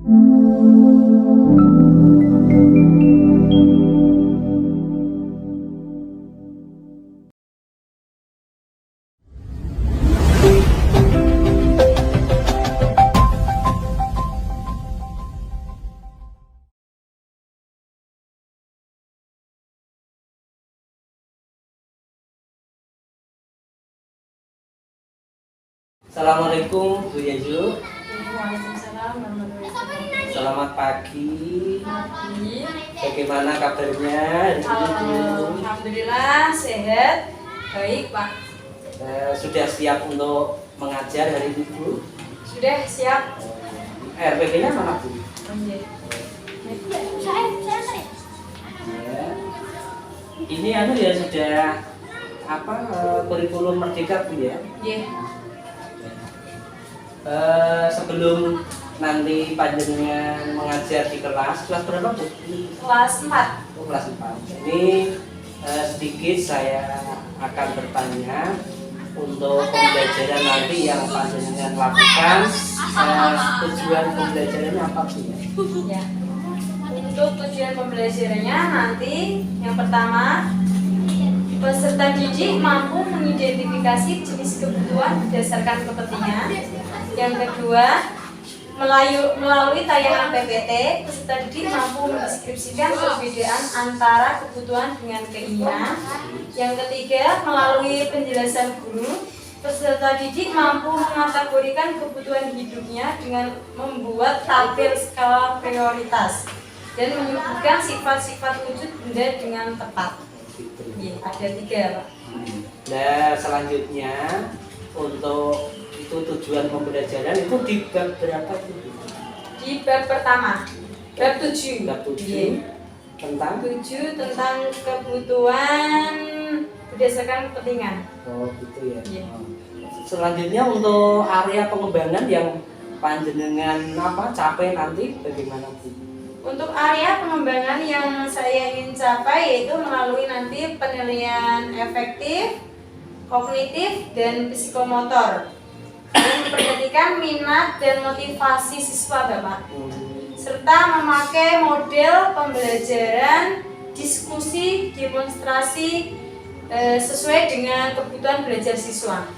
Assalamualaikum Bu Yeju. Waalaikumsalam warahmatullahi wabarakatuh. Selamat pagi. Pagi. Bagaimana kabarnya hari ini Bu? Alhamdulillah sehat, baik Pak. Sudah siap untuk mengajar hari ini Bu? Sudah siap. RPP-nya mana Bu? Iya. Ya. Ini ya sudah kurikulum Merdeka Bu ya? Iya. Sebelum nanti panjenengan mengajar di kelas berapa Bu? Kelas 4. Oh, kelas 4. Ini sedikit saya akan bertanya untuk pembelajaran nanti yang panjenengan lakukan. Tujuan pembelajarannya apa sih? Ya. Untuk tujuan pembelajarannya nanti yang pertama, peserta didik mampu mengidentifikasi jenis kebutuhan berdasarkan kepentingan. Yang kedua, melalui tayangan PPT, peserta didik mampu mendeskripsikan perbedaan antara kebutuhan dengan keinginan. Yang ketiga, melalui penjelasan guru, peserta didik mampu mengategorikan kebutuhan hidupnya dengan membuat tabel skala prioritas dan menyebutkan sifat-sifat wujud benda dengan tepat. Ya, ada 3 Pak. Nah, selanjutnya untuk itu tujuan pembelajaran itu di bab berapa itu? Di bab pertama, bab 7. Bab 7 Ya. tentang kebutuhan berdasarkan kepentingan. Oh gitu ya. Ya. Selanjutnya untuk area pengembangan yang panjenengan capai nanti bagaimana Bu? Untuk area pengembangan yang saya ingin capai yaitu melalui nanti penilaian efektif, kognitif, dan psikomotor, dan memperhatikan minat dan motivasi siswa Bapak, serta memakai model pembelajaran, diskusi, demonstrasi sesuai dengan kebutuhan belajar siswa.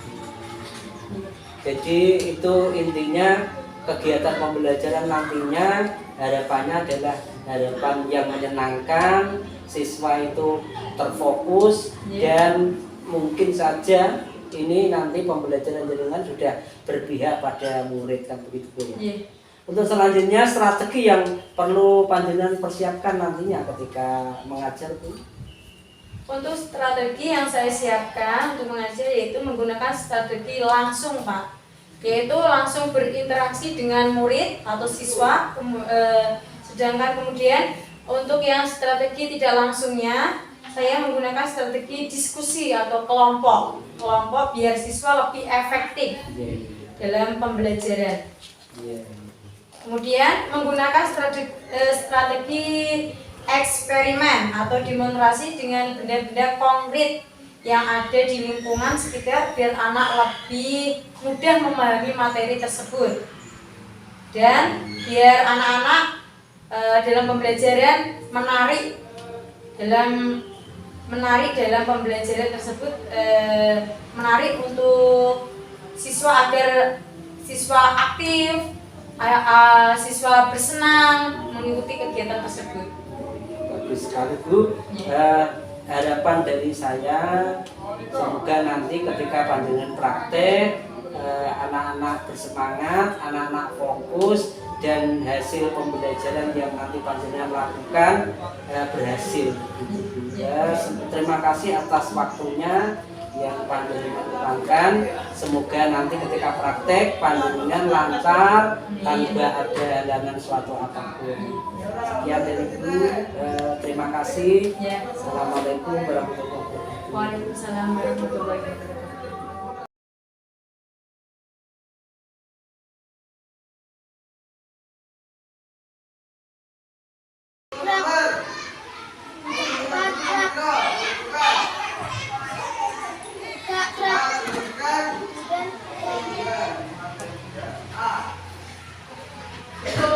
Jadi itu intinya kegiatan pembelajaran nantinya harapannya adalah harapan yang menyenangkan, siswa itu terfokus, dan mungkin saja ini nanti pembelajaran jaringan sudah berpihak pada murid kan begitu ya. Untuk selanjutnya strategi yang perlu panjenengan persiapkan nantinya ketika mengajar Bu. Untuk strategi yang saya siapkan untuk mengajar yaitu menggunakan strategi langsung Pak, yaitu langsung berinteraksi dengan murid atau siswa, sedangkan kemudian untuk yang strategi tidak langsungnya saya menggunakan strategi diskusi atau kelompok biar siswa lebih efektif dalam pembelajaran. Kemudian menggunakan strategi eksperimen atau demonstrasi dengan benda-benda konkret yang ada di lingkungan sekitar biar anak lebih mudah memahami materi tersebut, dan biar anak-anak dalam pembelajaran menarik dalam pembelajaran tersebut, menarik untuk siswa agar siswa aktif, siswa bersenang mengikuti kegiatan tersebut. Bagus sekali Bu. Harapan dari saya semoga nanti ketika panjenengan praktek anak-anak bersemangat, anak-anak fokus, dan hasil pembelajaran yang nanti panjenengan lakukan berhasil. Terima kasih atas waktunya yang panjenengan luangkan. Semoga nanti ketika praktek panjenengan lancar tanpa ada halangan suatu apapun. Sekian dari Ibu. Terima kasih. Assalamualaikum warahmatullahi wabarakatuh. Waalaikumsalam warahmatullahi wabarakatuh. Itu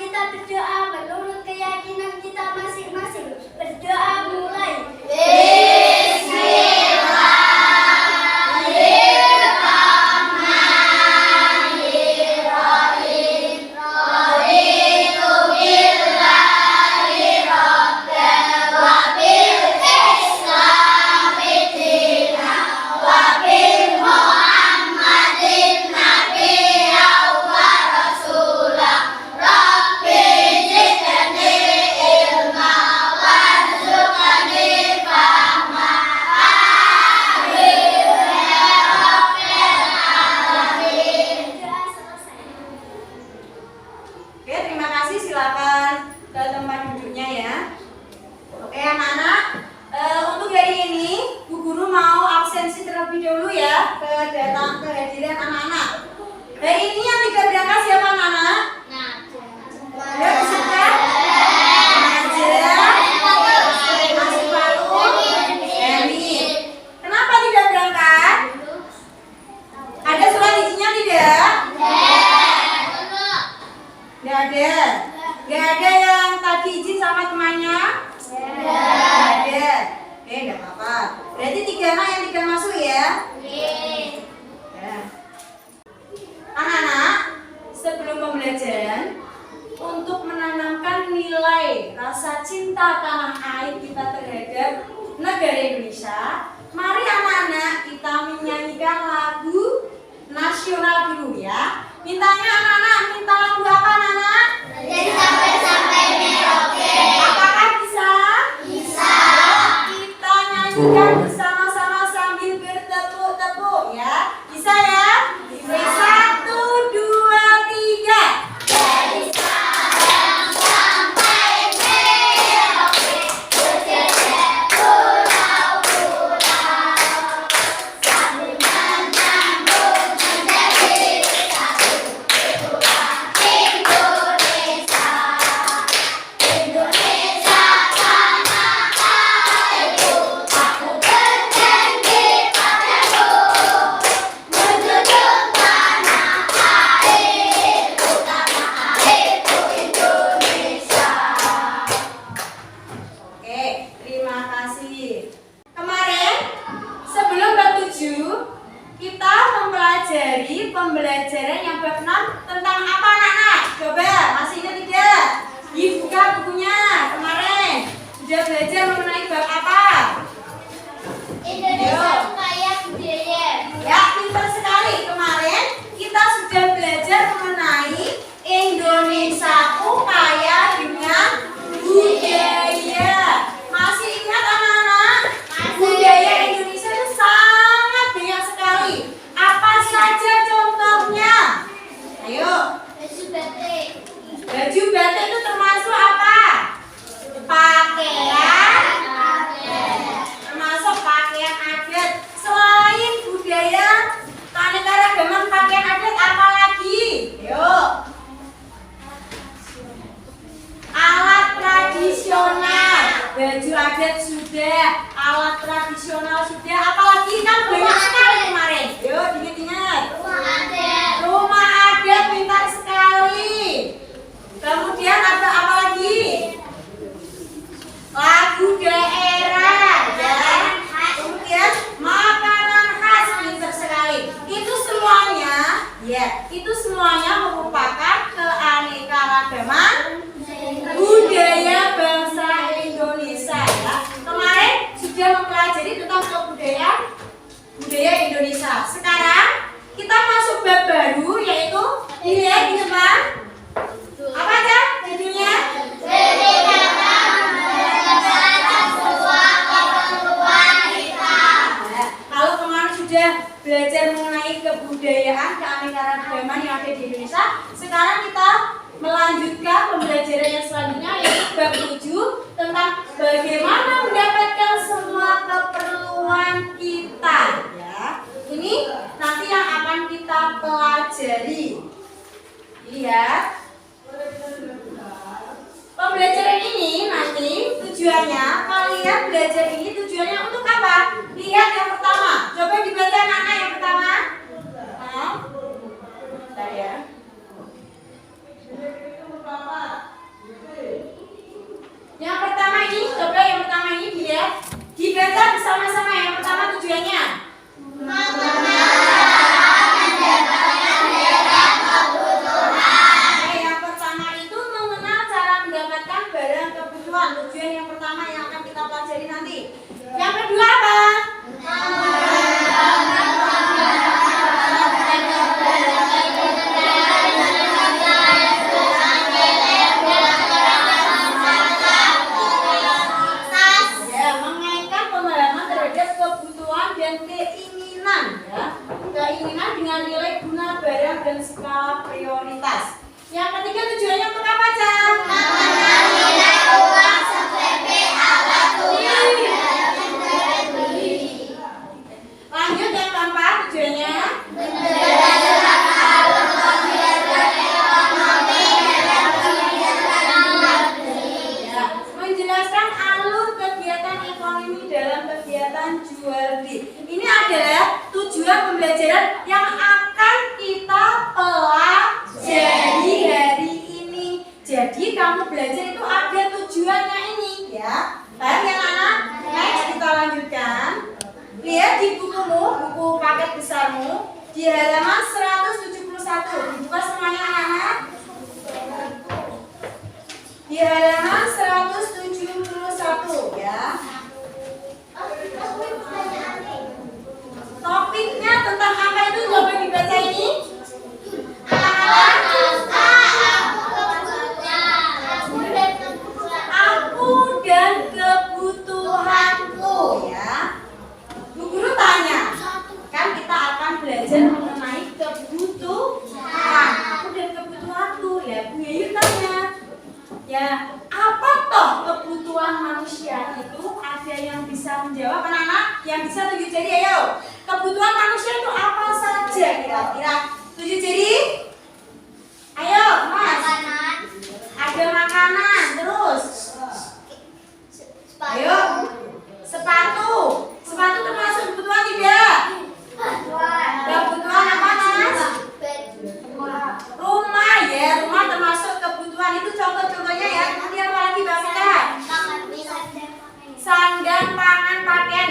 kita berdoa menurut keyakinan kita masing-masing. Berdoa mulai. Oke, terima kasih. Silakan ke tempat duduknya ya. Oke, anak-anak, untuk hari ini Bu Guru mau absensi terlebih dahulu ya kehadiran anak-anak. Hari ini yang tidak berangkat siapa anak-anak? Ya, peserta? Masih Palu, Emi. Kenapa tidak berangkat? Ada surat izinnya tidak? Nggak ada. Nggak ada yang tadi izin sama temannya? Nggak ada. Oke, nggak apa-apa. Berarti 3 anak yang tidak masuk ya? Ya. Anak-anak, sebelum pembelajaran, untuk menanamkan nilai rasa cinta tanah air kita terhadap negara Indonesia, mari anak-anak kita menyanyikan lagu nasional dulu ya. Mintanya anak-anak minta lagu apa anak-anak? Sampai Merauke. Apakah bisa? Bisa. Kita nyanyikan bersama-sama sambil bertepuk-tepuk ya. Bisa ya? Bisa. 1, 2, 3. Dari Sabang sampai Merauke, berjejer pulau-pulau, sambil menyambut menjadi satu. Itulah Indonesia. Indonesia tanah airku, aku berjanji padamu, menjunjung tanah airku Indonesia. Oke, terima kasih. Kemarin sebelum bab 7 kita mempelajari pembelajaran yang bab 6 tentang apa anak-anak? Coba, masih ingat tidak? Dibuka bukunya. Kemarin sudah belajar mengenai bab apa? Indonesia kaya budaya. Ya, pintar sekali. Kemarin kita sudah belajar mengenai Indonesiaku kaya dengan budaya. Masih ingat anak-anak? Budaya Indonesia itu sangat banyak sekali. Apa saja contohnya? Ayo. Baju batik. Baju batik itu termasuk apa? Pakaian. Termasuk pakaian adat. Selain budaya keanekaragaman pakaian adat, apa lagi? Yuk. Alat tradisional. Baju adat sudah, alat tradisional sudah. Apalagi kan banyak sekali kemarin. Yuk, diingat-ingat. Rumah adat, pintar sekali. Kemudian ada apa lagi? Lagu daerah, ya. Kemudian makanan khas, pintar sekali. Itu semuanya, ya, itu semuanya merupakan keanekaragaman budaya bangsa Indonesia. Ya. Kemarin sudah mempelajari tentang kebudayaan budaya Indonesia. Sekarang kita masuk bab baru, yaitu dilihat di depan. Apa aja judulnya? Nah, kalau kemarin sudah belajar mengenai kebudayaan, keanekaragaman yang ada di Indonesia, sekarang kita melanjutkan pembelajaran yang selanjutnya, yaitu bab 7 tentang bagaimana mendapatkan semua keperluan kita. Ya, ini nanti yang akan kita pelajari. Lihat. Pembelajaran ini nanti tujuannya, kalian belajar ini tujuannya untuk apa? Lihat yang pertama. Coba dibaca anak-anak yang pertama. Bentar ya. kamu belajar itu ada tujuannya ini ya. Paham ya anak? Next kita lanjutkan. Lihat di bukumu, buku paket besarmu di halaman 171. Dibuka semuanya anak-anak. Di halaman 171 ya. Topiknya tentang apa itu? Coba dibaca ini. Aku dan kebutuhanku ya. Bu guru tanya, kan kita akan belajar mengenai kebutuhan. Aku dan kebutuhanku. Ya, Bu Yayu tanya, ya apa toh kebutuhan manusia itu? Ada yang bisa menjawab anak-anak? Yang bisa tunjuk jari ayo. Kebutuhan manusia itu apa saja kira-kira? Tunjuk jari. Ayo, Mas. Ada makanan, terus. Ayo. Sepatu. Sepatu termasuk kebutuhan tidak? Kebutuhan apa, Mas? Rumah ya, rumah termasuk kebutuhan. Itu contoh-contohnya ya. Nanti apa lagi Mbak Vita? Sandang, pangan, pakaian.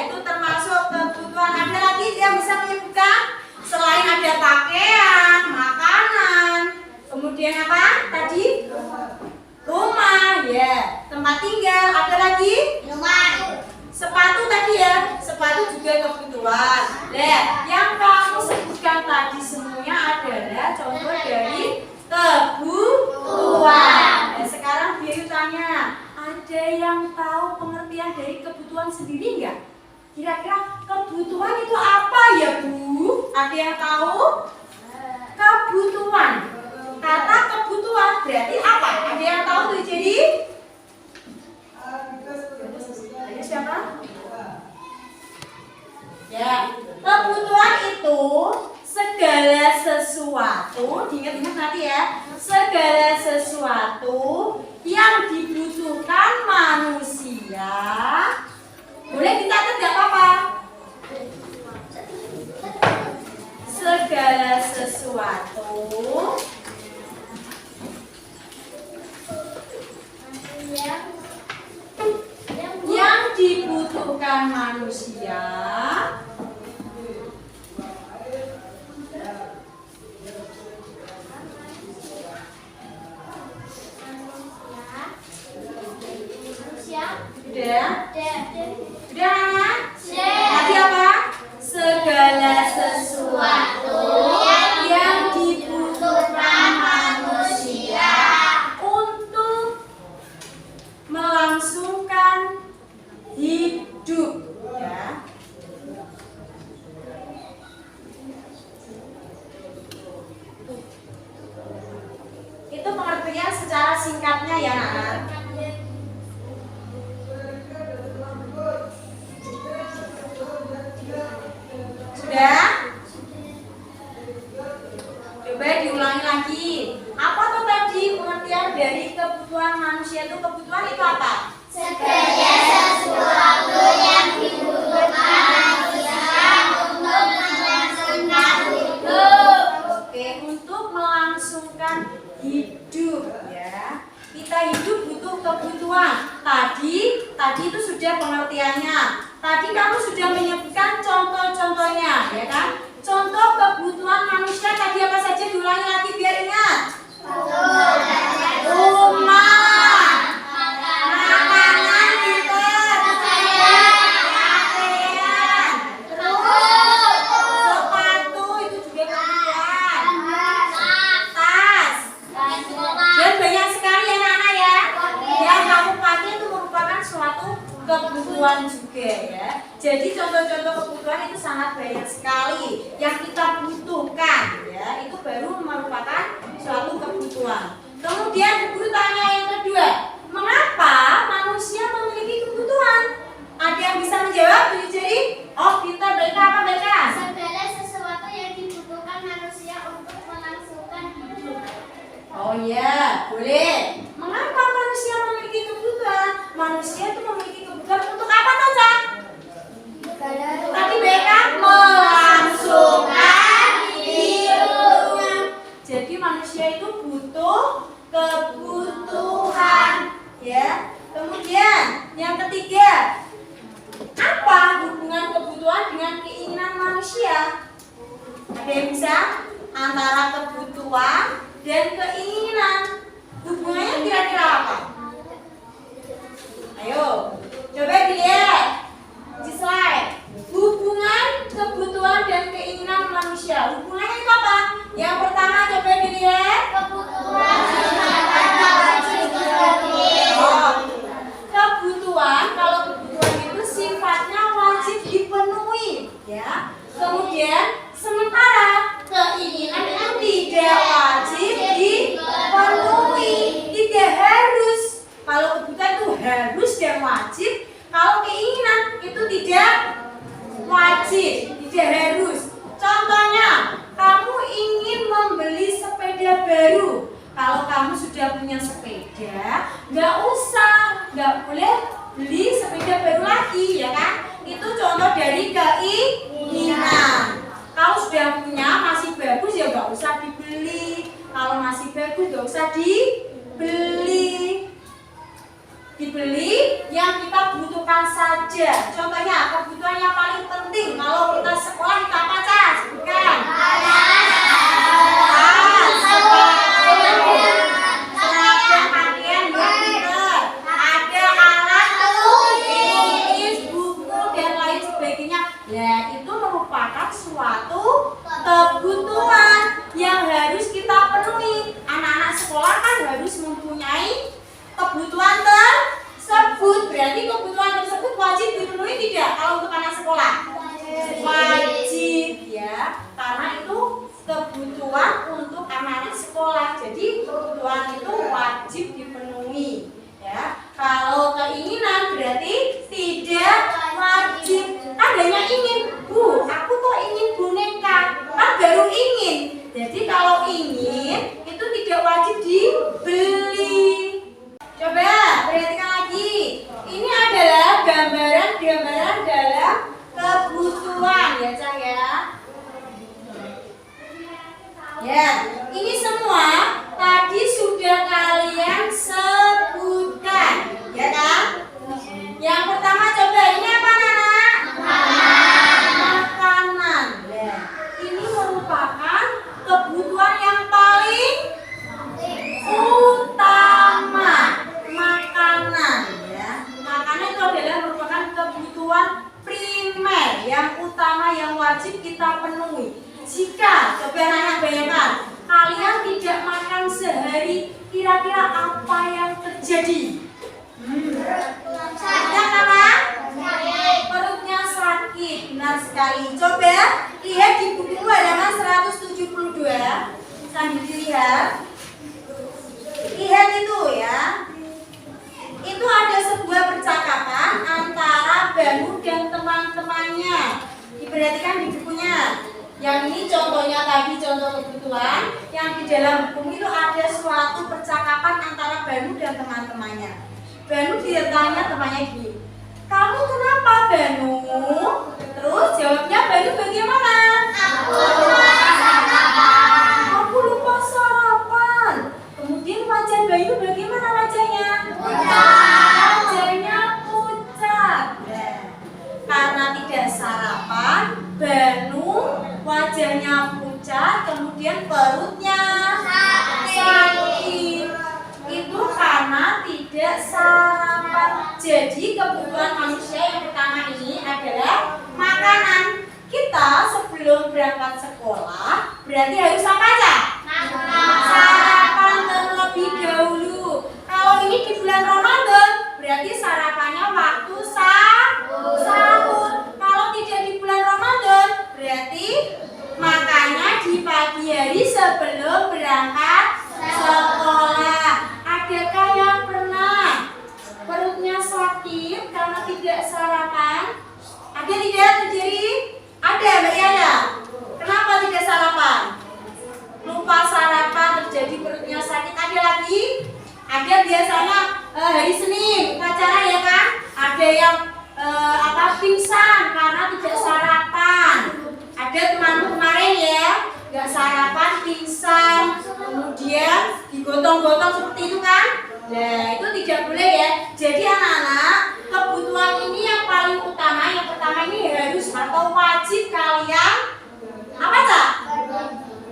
Itu termasuk kebutuhan. Ada lagi yang bisa menyebutkan? Selain ada pakaian, makanan, kemudian apa tadi? Rumah, ya. Tempat tinggal. Ada lagi? Sepatu tadi ya. Sepatu juga kebutuhan. Lihat, yang kamu sebutkan tadi semuanya adalah contoh dari kebutuhan. Sekarang Biayu tanya, ada yang tahu pengertian dari kebutuhan sendiri enggak? Kira-kira kebutuhan itu apa ya Bu? Ada yang tahu? Kebutuhan. Kata kebutuhan berarti apa? Ada yang tahu tuh jadi? Ayo siapa? Ya, kebutuhan itu segala sesuatu, diingat-ingat nanti ya. Segala sesuatu yang dibutuhkan manusia. Boleh dicatat nggak apa-apa? Segala sesuatu yang dibutuhkan manusia Udah anak? Tadi apa? Segala sesuatu yang dibutuhkan manusia untuk melangsungkan hidup ya. Itu pengertian secara singkatnya ya anak. Sudah? Coba diulangi lagi. Apa tuh tadi pengertian dari kebutuhan manusia itu? Kebutuhan itu apa? Segala sesuatu yang dibutuhkan manusia untuk melangsungkan hidup. Oke, untuk melangsungkan hidup ya. Kita hidup butuh kebutuhan. Tadi itu sudah pengertiannya. Tadi kamu sudah menyebutkan contoh-contohnya, ya kan? Contoh kebutuhan manusia tadi apa saja? Diulangi lagi biar ingat. Rumah, makanan, pakaian, sepatu itu juga kebutuhan, tas, dan banyak sekali ya anak-anak ya. Yang kamu pakai itu merupakan suatu kebutuhan juga ya. Jadi contoh-contoh kebutuhan itu sangat banyak sekali yang kita butuhkan ya. Itu baru merupakan suatu kebutuhan. Kemudian guru tanya yang kedua, mengapa manusia memiliki kebutuhan? Ada yang bisa menjawab? Tunjuk jari. Oh, pintar. Mereka apa mereka? Segala sesuatu yang dibutuhkan manusia untuk melangsungkan hidup. Oh iya, boleh. Mengapa manusia memiliki kebutuhan? Manusia itu memiliki kebutuhan untuk apa toh, Cak? Tadi mereka melangsungkan hidup. Jadi manusia itu butuh kebutuhan. Ya. Kemudian yang ketiga, apa hubungan kebutuhan dengan keinginan manusia? Ada yang bisa? Antara kebutuhan dan keinginan. Hubungannya kira-kira apa? Ayo, coba dilihat di slide. Hubungan kebutuhan dan keinginan manusia. Hubungannya itu apa? Yang pertama coba dilihat. Kebutuhan, kalau kebutuhan itu sifatnya wajib dipenuhi, ya. Kemudian sementara keinginan itu tidak wajib dipenuhi, tidak harus. Kalau kebutuhan itu harus dan wajib, kalau keinginan itu tidak wajib, tidak harus. Contohnya, kamu ingin membeli sepeda baru. Kalau kamu sudah punya sepeda, nggak boleh beli sepeda baru lagi, ya kan? Itu contoh dari keinginan. Kalau sudah punya masih bagus ya nggak usah dibeli. Kalau masih bagus nggak usah dibeli. Dibeli yang kita butuhkan saja. Contohnya kebutuhan yang paling penting kalau kita sekolah kita apa, Cas? Bukan. Suatu kebutuhan yang harus kita penuhi. Anak-anak sekolah kan harus mempunyai kebutuhan tersebut. Berarti kebutuhan tersebut wajib dipenuhi tidak kalau untuk anak sekolah? Wajib, ya. Karena itu kebutuhan untuk anak-anak sekolah. Jadi kebutuhan itu wajib dipenuhi, ya. Kalau keinginan berarti tidak wajib. Adanya ingin, Bu, aku kok ingin boneka, kan baru ingin. Jadi kalau ingin itu tidak wajib dibeli. Coba perhatikan lagi. Ini adalah gambaran-gambaran dalam kebutuhan, ya, Cah, ya. Ya, ini semua tadi sudah kalian sebutkan, ya kan? Yang pertama coba ini apa, Nana? Makanan. Nah, ini merupakan kebutuhan yang paling utama. Makanan, ya. Makanan itu adalah merupakan kebutuhan primer yang utama yang wajib kita penuhi. Jika coba Nana bayangkan kalian tidak makan sehari, kira-kira apa yang terjadi? Ya, Nana? Perutnya sakit, benar sekali. Coba lihat di buku halaman 172. Sambil dilihat. Lihat itu, ya. Itu ada sebuah percakapan antara Banu dan teman-temannya. Diperhatikan di bukunya. Yang ini contohnya tadi contoh kebutuhan. Yang di dalam buku itu ada suatu percakapan antara Banu dan teman-temannya. Banu ditanya temannya gini, kamu kenapa, Banu? Terus jawabnya Banu bagaimana? Aku lupa sarapan. Kemudian wajah Banu bagaimana wajahnya? Wajahnya pucat. Karena tidak sarapan, Banu wajahnya pucat, kemudian perutnya sakit. Itu karena tidak sarapan. Jadi kebutuhan manusia yang pertama ini adalah makanan. Kita sebelum berangkat sekolah berarti harus apa aja? Sarapan terlebih dahulu. Kalau ini di bulan Ramadan berarti sarapannya waktu sahur. Kalau tidak di bulan Ramadan berarti makannya di pagi hari sebelum berangkat sekolah. Adakah yang pernah perutnya sakit karena tidak sarapan? Ada tidak terjadi? Ada, Mbak Yana. Kenapa tidak sarapan? Lupa sarapan, terjadi perutnya sakit. Ada lagi? Ada biasanya hari Senin upacara, ya kan? Ada yang pingsan karena tidak sarapan. Ada teman kemarin ya, nggak sarapan, pingsan, kemudian digotong gotong-gotong seperti itu kan? Nah, itu tidak boleh ya. Jadi anak-anak, kebutuhan ini yang paling utama, yang pertama ini harus atau wajib kalian apa Cak?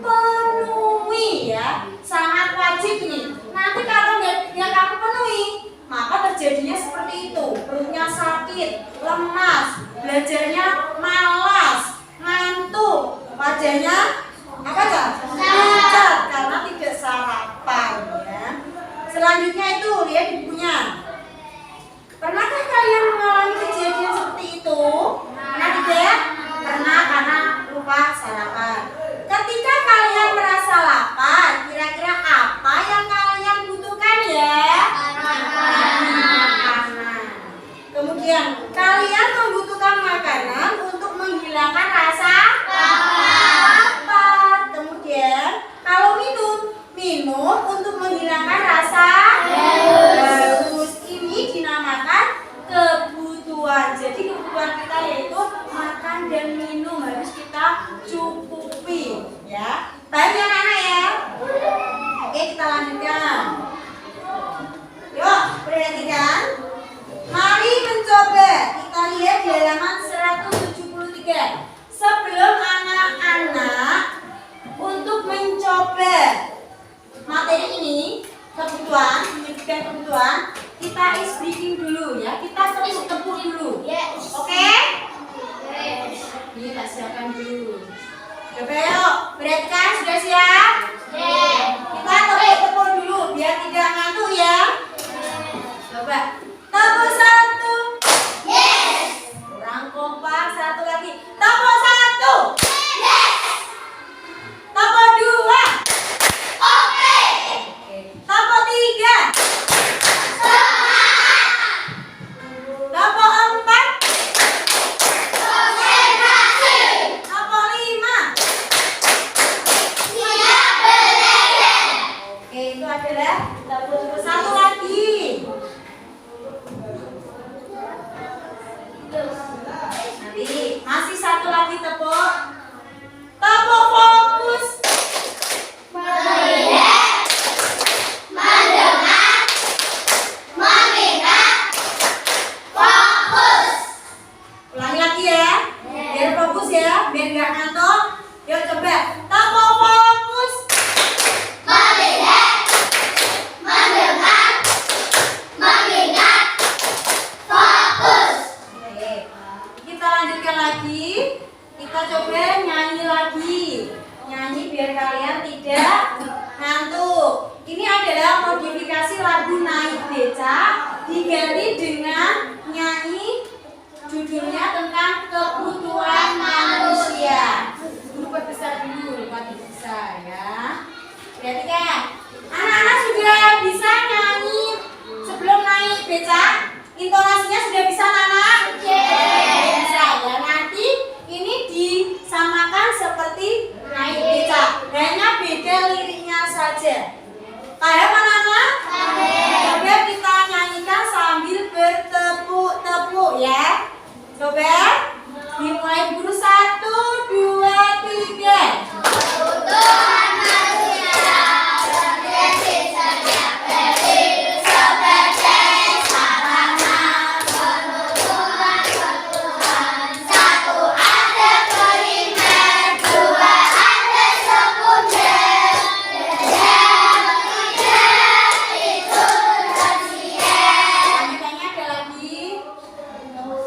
Penuhi ya. Sangat wajib ini. Nanti kalau nggak kamu penuhi, maka terjadinya seperti itu. Perutnya sakit, lemas, belajarnya malas, ngantuk, wajahnya apa Cak? Pucat karena tidak sarapan ya. Selanjutnya itu lihat di bukunya. Pernahkah kalian mengalami kejadian seperti itu? Pernah tidak? Pernah karena lupa sarapan. Ketika kalian merasa lapar, kira-kira apa yang kalian butuhkan ya? Makanan. Kemudian kalian membutuhkan makanan untuk menghilangkan rasa lapar. Kemudian kalau minum untuk menghilangkan rasa haus. Ini dinamakan kebutuhan. Jadi kebutuhan kita yaitu makan dan minum harus kita cukupi ya. Baik ya anak-anak ya. Oke, kita lanjutkan. Yuk, perhatikan. Mari mencoba. Kita lihat di halaman 173. Sebelum anak-anak untuk mencoba materi ini, kebutuhan, menyebutkan kebutuhan, kita is breathing dulu ya. Kita tepuk-tepuk dulu. Oke? Ini tak siapkan dulu. Coba yuk, perhatikan, sudah siap? Kita tepuk-tepuk dulu biar tidak ngantuk ya. Coba. Tepuk satu. Kurang kompak, satu lagi. Tepuk satu. Tepuk dua. Tepuk tiga. Tepuk empat. Tepuk lima. Oke, itu adalah tepuk satu lagi. Nanti masih satu lagi tepuk. Tepuk fokus. Ulangi lagi ya, biar fokus ya, biar nggak ngantuk. Yuk coba, tepuk fokus. Oke, kita lanjutkan lagi. Kita coba nyanyi lagi, nyanyi biar kalian tidak ngantuk. Ini adalah modifikasi lagu Naik Becak diganti dengan nyanyi judulnya tentang kebutuhan manusia. Guru perbesar dulu, Pak bisa ya. Perhatikan, anak-anak sudah bisa nyanyi sebelum naik becak. Intonasinya sudah bisa anak? Bisa ya. Nanti ini disamakan seperti naik becak, hanya beda liriknya saja. Paham anak-anak? Coba kita nyanyikan sambil bertepuk-tepuk ya. Coba dimulai guru 1, 2, 3. Kebutuhan manusia berkreasi setiap hari seperti makanan, kebutuhan. Satu ada primer, dua ada sekunder, dan ketiga itu tersier. Lanjutannya ada lagi.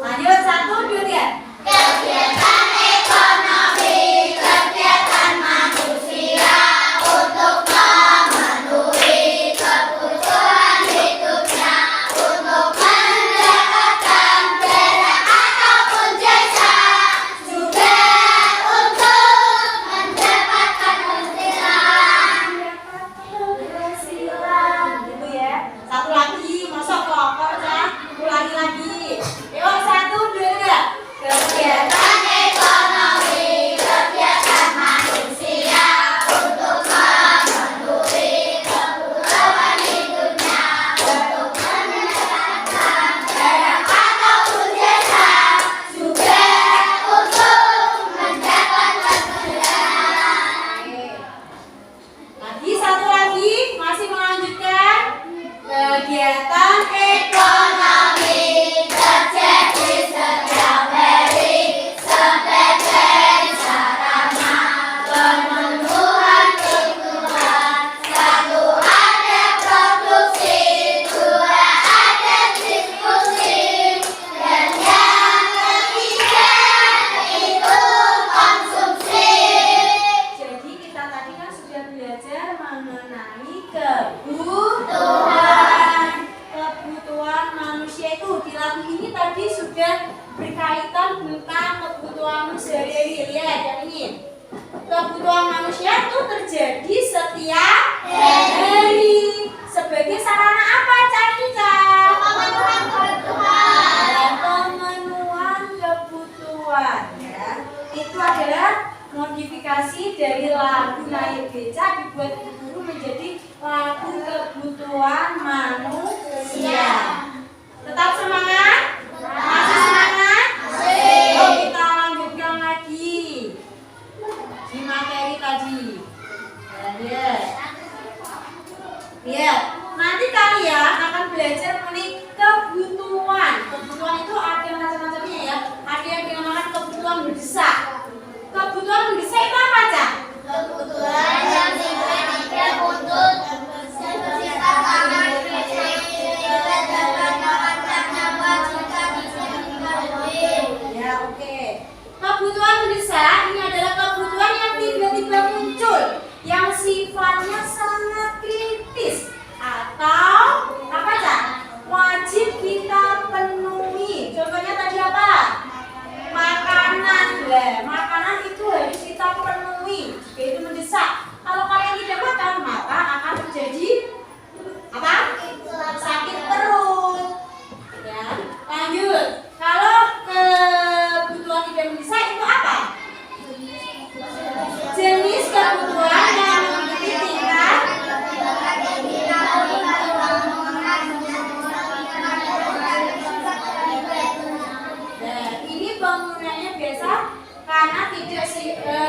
Lanjut 1, 2, 3. Lihat, nanti kalian akan belajar mengenai kebutuhan. Kebutuhan itu ada macam-macamnya ya. Ada yang dinamakan kebutuhan mendesak. Kebutuhan mendesak itu apa aja? Kebutuhan yang tidak untuk seperti makanan, kita dapat makan nyawa jika tidak. Ya, oke. Kebutuhan mendesak ini adalah kebutuhan yang tiba-tiba muncul, yang sifatnya sangat kritis atau apa aja? Wajib kita penuhi. Contohnya tadi apa? Makanan. Makanan itu harus kita penuhi. Itu mendesak. Kalau kalian tidak makan, maka akan terjadi apa? Sakit perut. Ya. Lanjut. Kalau kebutuhan tidak mendesak itu apa? Jenis kebutuhan yang memiliki tingkat ini penggunaannya biasa karena tidak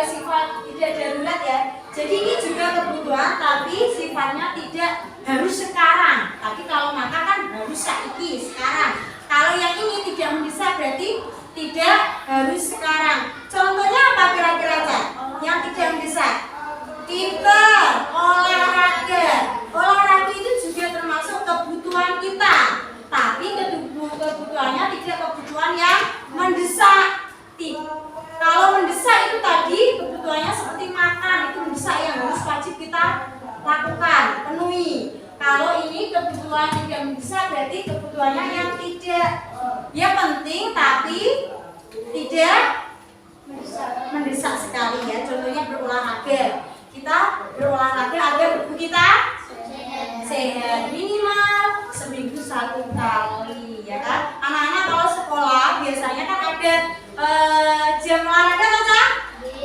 sifat tidak darurat ya. Jadi ini juga kebutuhan tapi sifatnya tidak harus sekarang. Tapi kalau makan kan harus saiki sekarang. Kalau yang ini tidak mendesak berarti tidak harus sekarang. Contohnya apa kira-kira Cak? Yang tidak mendesak. Kita olahraga. Olahraga itu juga termasuk kebutuhan kita. Tapi kebutuhannya tidak kebutuhan yang mendesak. Kalau mendesak itu tadi kebutuhannya seperti makan, itu mendesak yang harus wajib kita lakukan, penuhi. Kalau ini kebutuhan tidak mendesak berarti kebutuhannya yang tidak ya penting tapi tidak mendesak sekali ya. Contohnya berolahraga. Kita berolahraga agar tubuh kita sehat, minimal seminggu 1 kali ya kan. Anak-anak kalau sekolah biasanya kan ada jam olahraga kan Cak?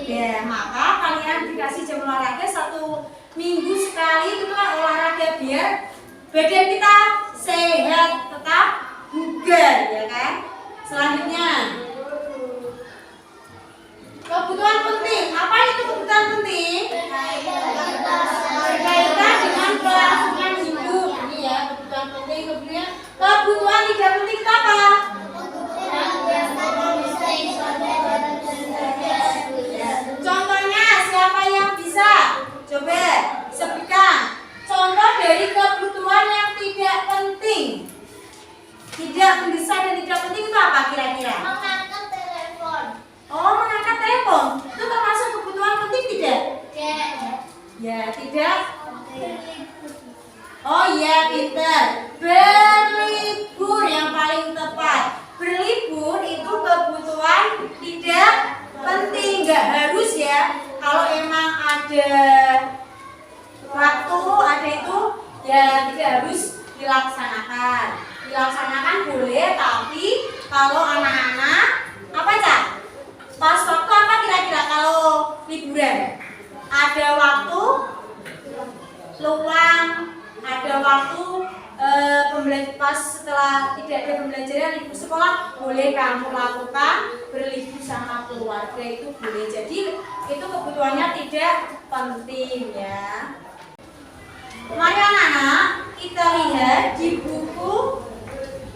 Ya, maka kalian dikasih jam olahraga 1 minggu sekali itu kan olahraga biar badan kita sehat, tetap bugar ya kan. Selanjutnya kebutuhan penting. Apa itu kebutuhan penting? Berkaitan dengan kelangsungan hidup. Ini ya kebutuhan penting. Kemudian kebutuhan tidak penting itu apa? Contohnya siapa yang bisa? Coba sebutkan contoh dari kebutuhan yang tidak penting, tidak mendesak dan tidak penting itu apa kira-kira? Mengangkat telepon. Oh, mengangkat telepon itu termasuk kebutuhan penting tidak? Ya, tidak. Oh iya, pinter. Berlibur yang paling tepat. Berlibur itu kebutuhan tidak penting, nggak harus ya. Kalau emang ada waktu, ada itu ya tidak harus dilaksanakan. Dilaksanakan boleh, tapi kalau anak-anak apa Cak? Pas waktu apa kira-kira kalau liburan? Ada waktu luang, ada waktu pas setelah tidak ada pembelajaran libur sekolah boleh kamu lakukan berlibur sama keluarga, itu boleh. Jadi itu kebutuhannya tidak penting ya. Mari anak-anak kita lihat di buku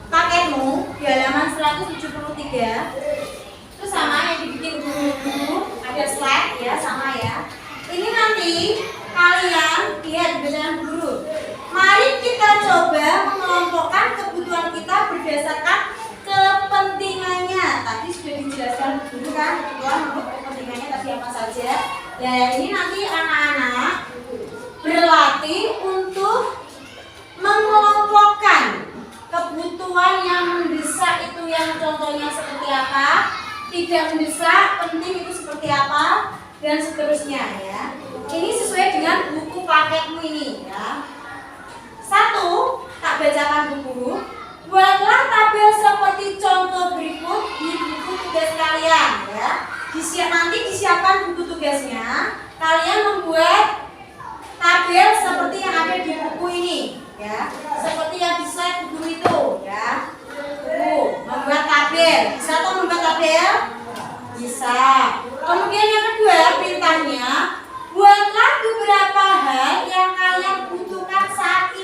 paketmu di halaman 173 itu sama yang dibikin guru-guru, ada slide ya sama ya. Ini nanti kalian lihat bacaan guru. Mari kita coba mengelompokkan kebutuhan kita berdasarkan kepentingannya. Tadi sudah dijelaskan dulu kan kebutuhan menurut kepentingannya tadi apa saja. Ya ini nanti anak-anak berlatih untuk mengelompokkan kebutuhan yang mendesak itu yang contohnya seperti apa, tidak mendesak, penting itu seperti apa, dan seterusnya ya. Ini sesuai dengan buku paketmu ini ya. 1, tak bacakan buku. Buatlah tabel seperti contoh berikut di buku tugas kalian ya. Nanti disiapkan buku tugasnya. Kalian membuat tabel seperti yang ada di buku ini ya. Seperti yang bisa buku itu ya. Membuat tabel. Bisa atau membuat tabel? Bisa. Kemudian yang kedua perintahnya, buatlah beberapa hal yang kalian butuhkan saat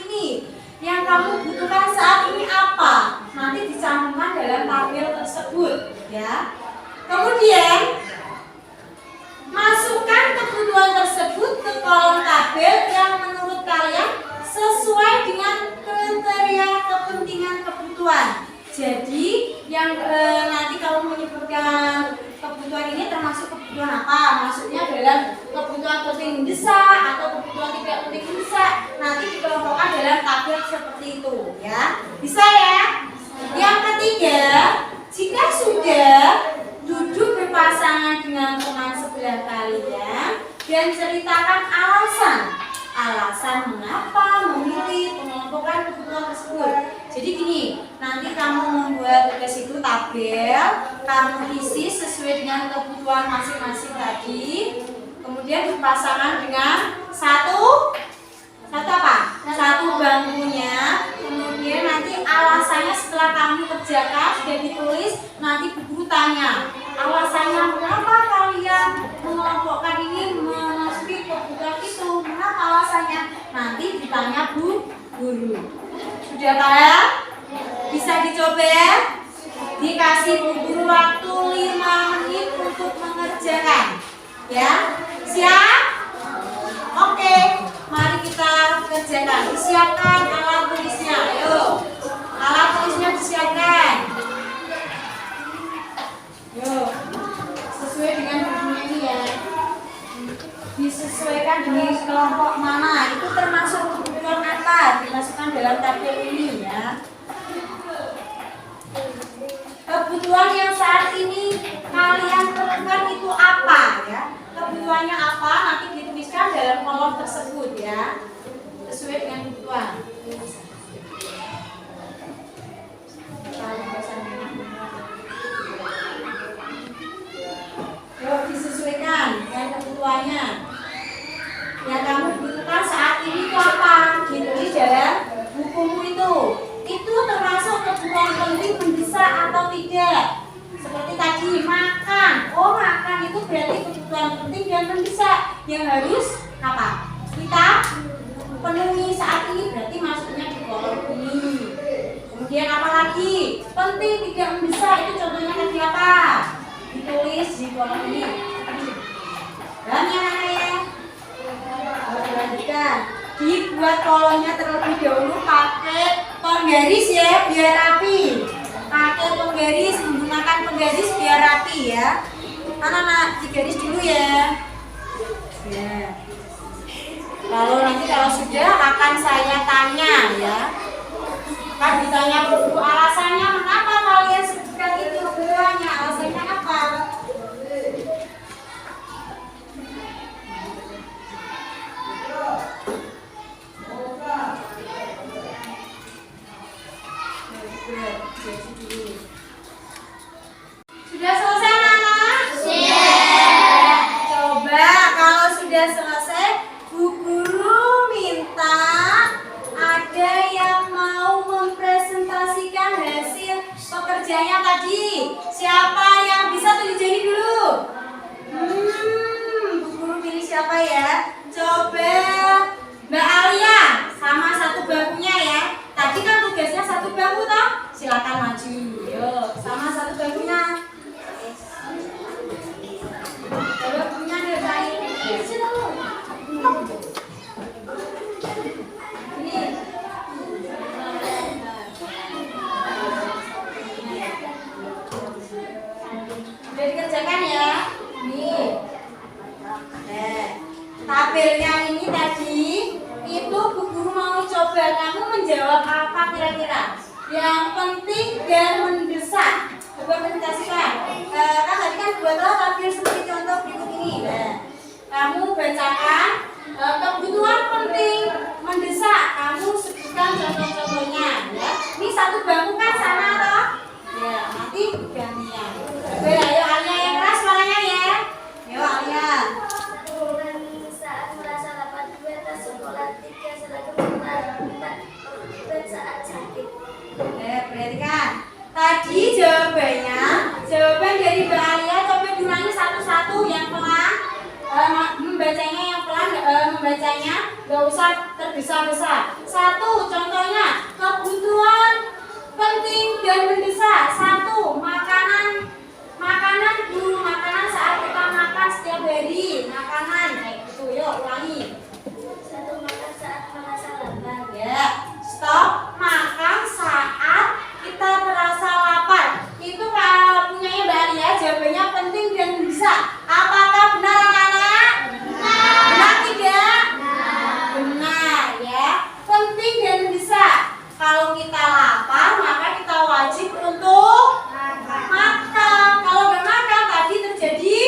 kamu butuhkan saat ini apa? Nanti dicantumkan dalam tabel tersebut, ya. Kemudian masukkan kebutuhan tersebut ke kolom tabel yang menurut kalian sesuai dengan kriteria kepentingan kebutuhan. Jadi yang nanti kalau menyebutkan kebutuhan ini termasuk kebutuhan apa? Maksudnya dalam kebutuhan penting mendesak atau kebutuhan tidak penting mendesak. Nanti dikelompokkan dalam tabel seperti itu, ya. Bisa ya? Yang ketiga, jika sudah duduk berpasangan dengan teman sebelah kalian dan ceritakan alasan mengapa memilih mengelompokkan kebutuhan tersebut. Jadi gini, nanti kamu membuat tugas itu tabel, kamu isi sesuai dengan kebutuhan masing-masing tadi, kemudian berpasangan dengan satu bangkunya, kemudian nanti alasannya setelah kamu kerjakan sudah ditulis, nanti guru tanya alasannya mengapa kalian mengelompokkan ini memasuki kebutuhan itu, mengapa alasannya, nanti ditanya guru. Sudah paham? Bisa dicoba ya? Dikasih guru waktu 5 menit untuk mengerjakan, ya. Siap? Oke, mari kita kerjakan. Disiapkan alat tulisnya. Ayo, alat tulisnya disiapkan. Yuk, sesuai dengan bukunya ini ya. Disesuaikan dengan kelompok mana, itu termasuk kebutuhan apa, dimasukkan dalam tabel ini ya. Kebutuhan yang saat ini kalian perlukan itu apa ya? Kebutuhannya apa, nanti dituliskan dalam kolom tersebut ya. Sesuai dengan kebutuhan. Yuk, disesuaikan dengan kebutuhannya. Yang kamu butuhkan saat ini itu apa? Ditulis dalam bukumu itu. Itu termasuk kebutuhan penting mendesak atau tidak. Seperti tadi makan. Oh, makan itu berarti kebutuhan penting dan mendesak yang harus apa? Kita penuhi saat ini, berarti masuknya di kolom ini. Kemudian apa lagi? Penting tidak mendesak, itu contohnya tadi apa? Ditulis di kolom ini. Dan yang mana ya? Lanjutkan. Dibuat kolomnya terlebih dahulu pakai penggaris ya, biar rapi. Pakai penggaris, menggunakan penggaris biar rapi ya. Anak-anak digaris dulu ya. Ya. Kalau sudah akan saya tanya ya. Kan ditanya buku alasannya mengapa kalian sebutkan itu kebutuhannya, alasannya apa? Sudah selesai anak-anak? Coba kalau sudah selesai, Bu Guru minta ada yang mau mempresentasikan hasil pekerjaannya tadi. Siapa yang bisa tunjuk jari dulu? Bu Guru pilih siapa ya? Coba Mbak Alia sama satu bangkunya ya. Tadi kan tugasnya satu bangku toh? Silakan maju. Yuk, sama satu bangkunya. Coba punya deh baik. Ini. Sudah dikerjakan ya? Nih. Tabelnya ini tadi itu Bu Guru mau coba kamu menjawab apa kira-kira? Yang penting dan mendesak. Coba presentasikan. Kan tadi kan buatlah tabel seperti contoh berikut ini. Nah, kamu bacakan kebutuhan penting mendesak. Kamu sebutkan contoh-contohnya. Ya. Ini satu bangku kan sama toh? Ya, nanti gantian. Coba ayo Alia yang keras suaranya ya. Yuk Alia. Saat merasa dapat duit sekolah 3 setelah kebutuhan saat sakit. Perhatikan. Tadi jawaban dari Mbak Alia coba diulangi satu-satu yang pelan. Membacanya yang pelan, membacanya nggak usah tergesa-gesa. Satu, contohnya kalau kita lapar maka kita wajib untuk makan. Kalau nggak makan tadi terjadi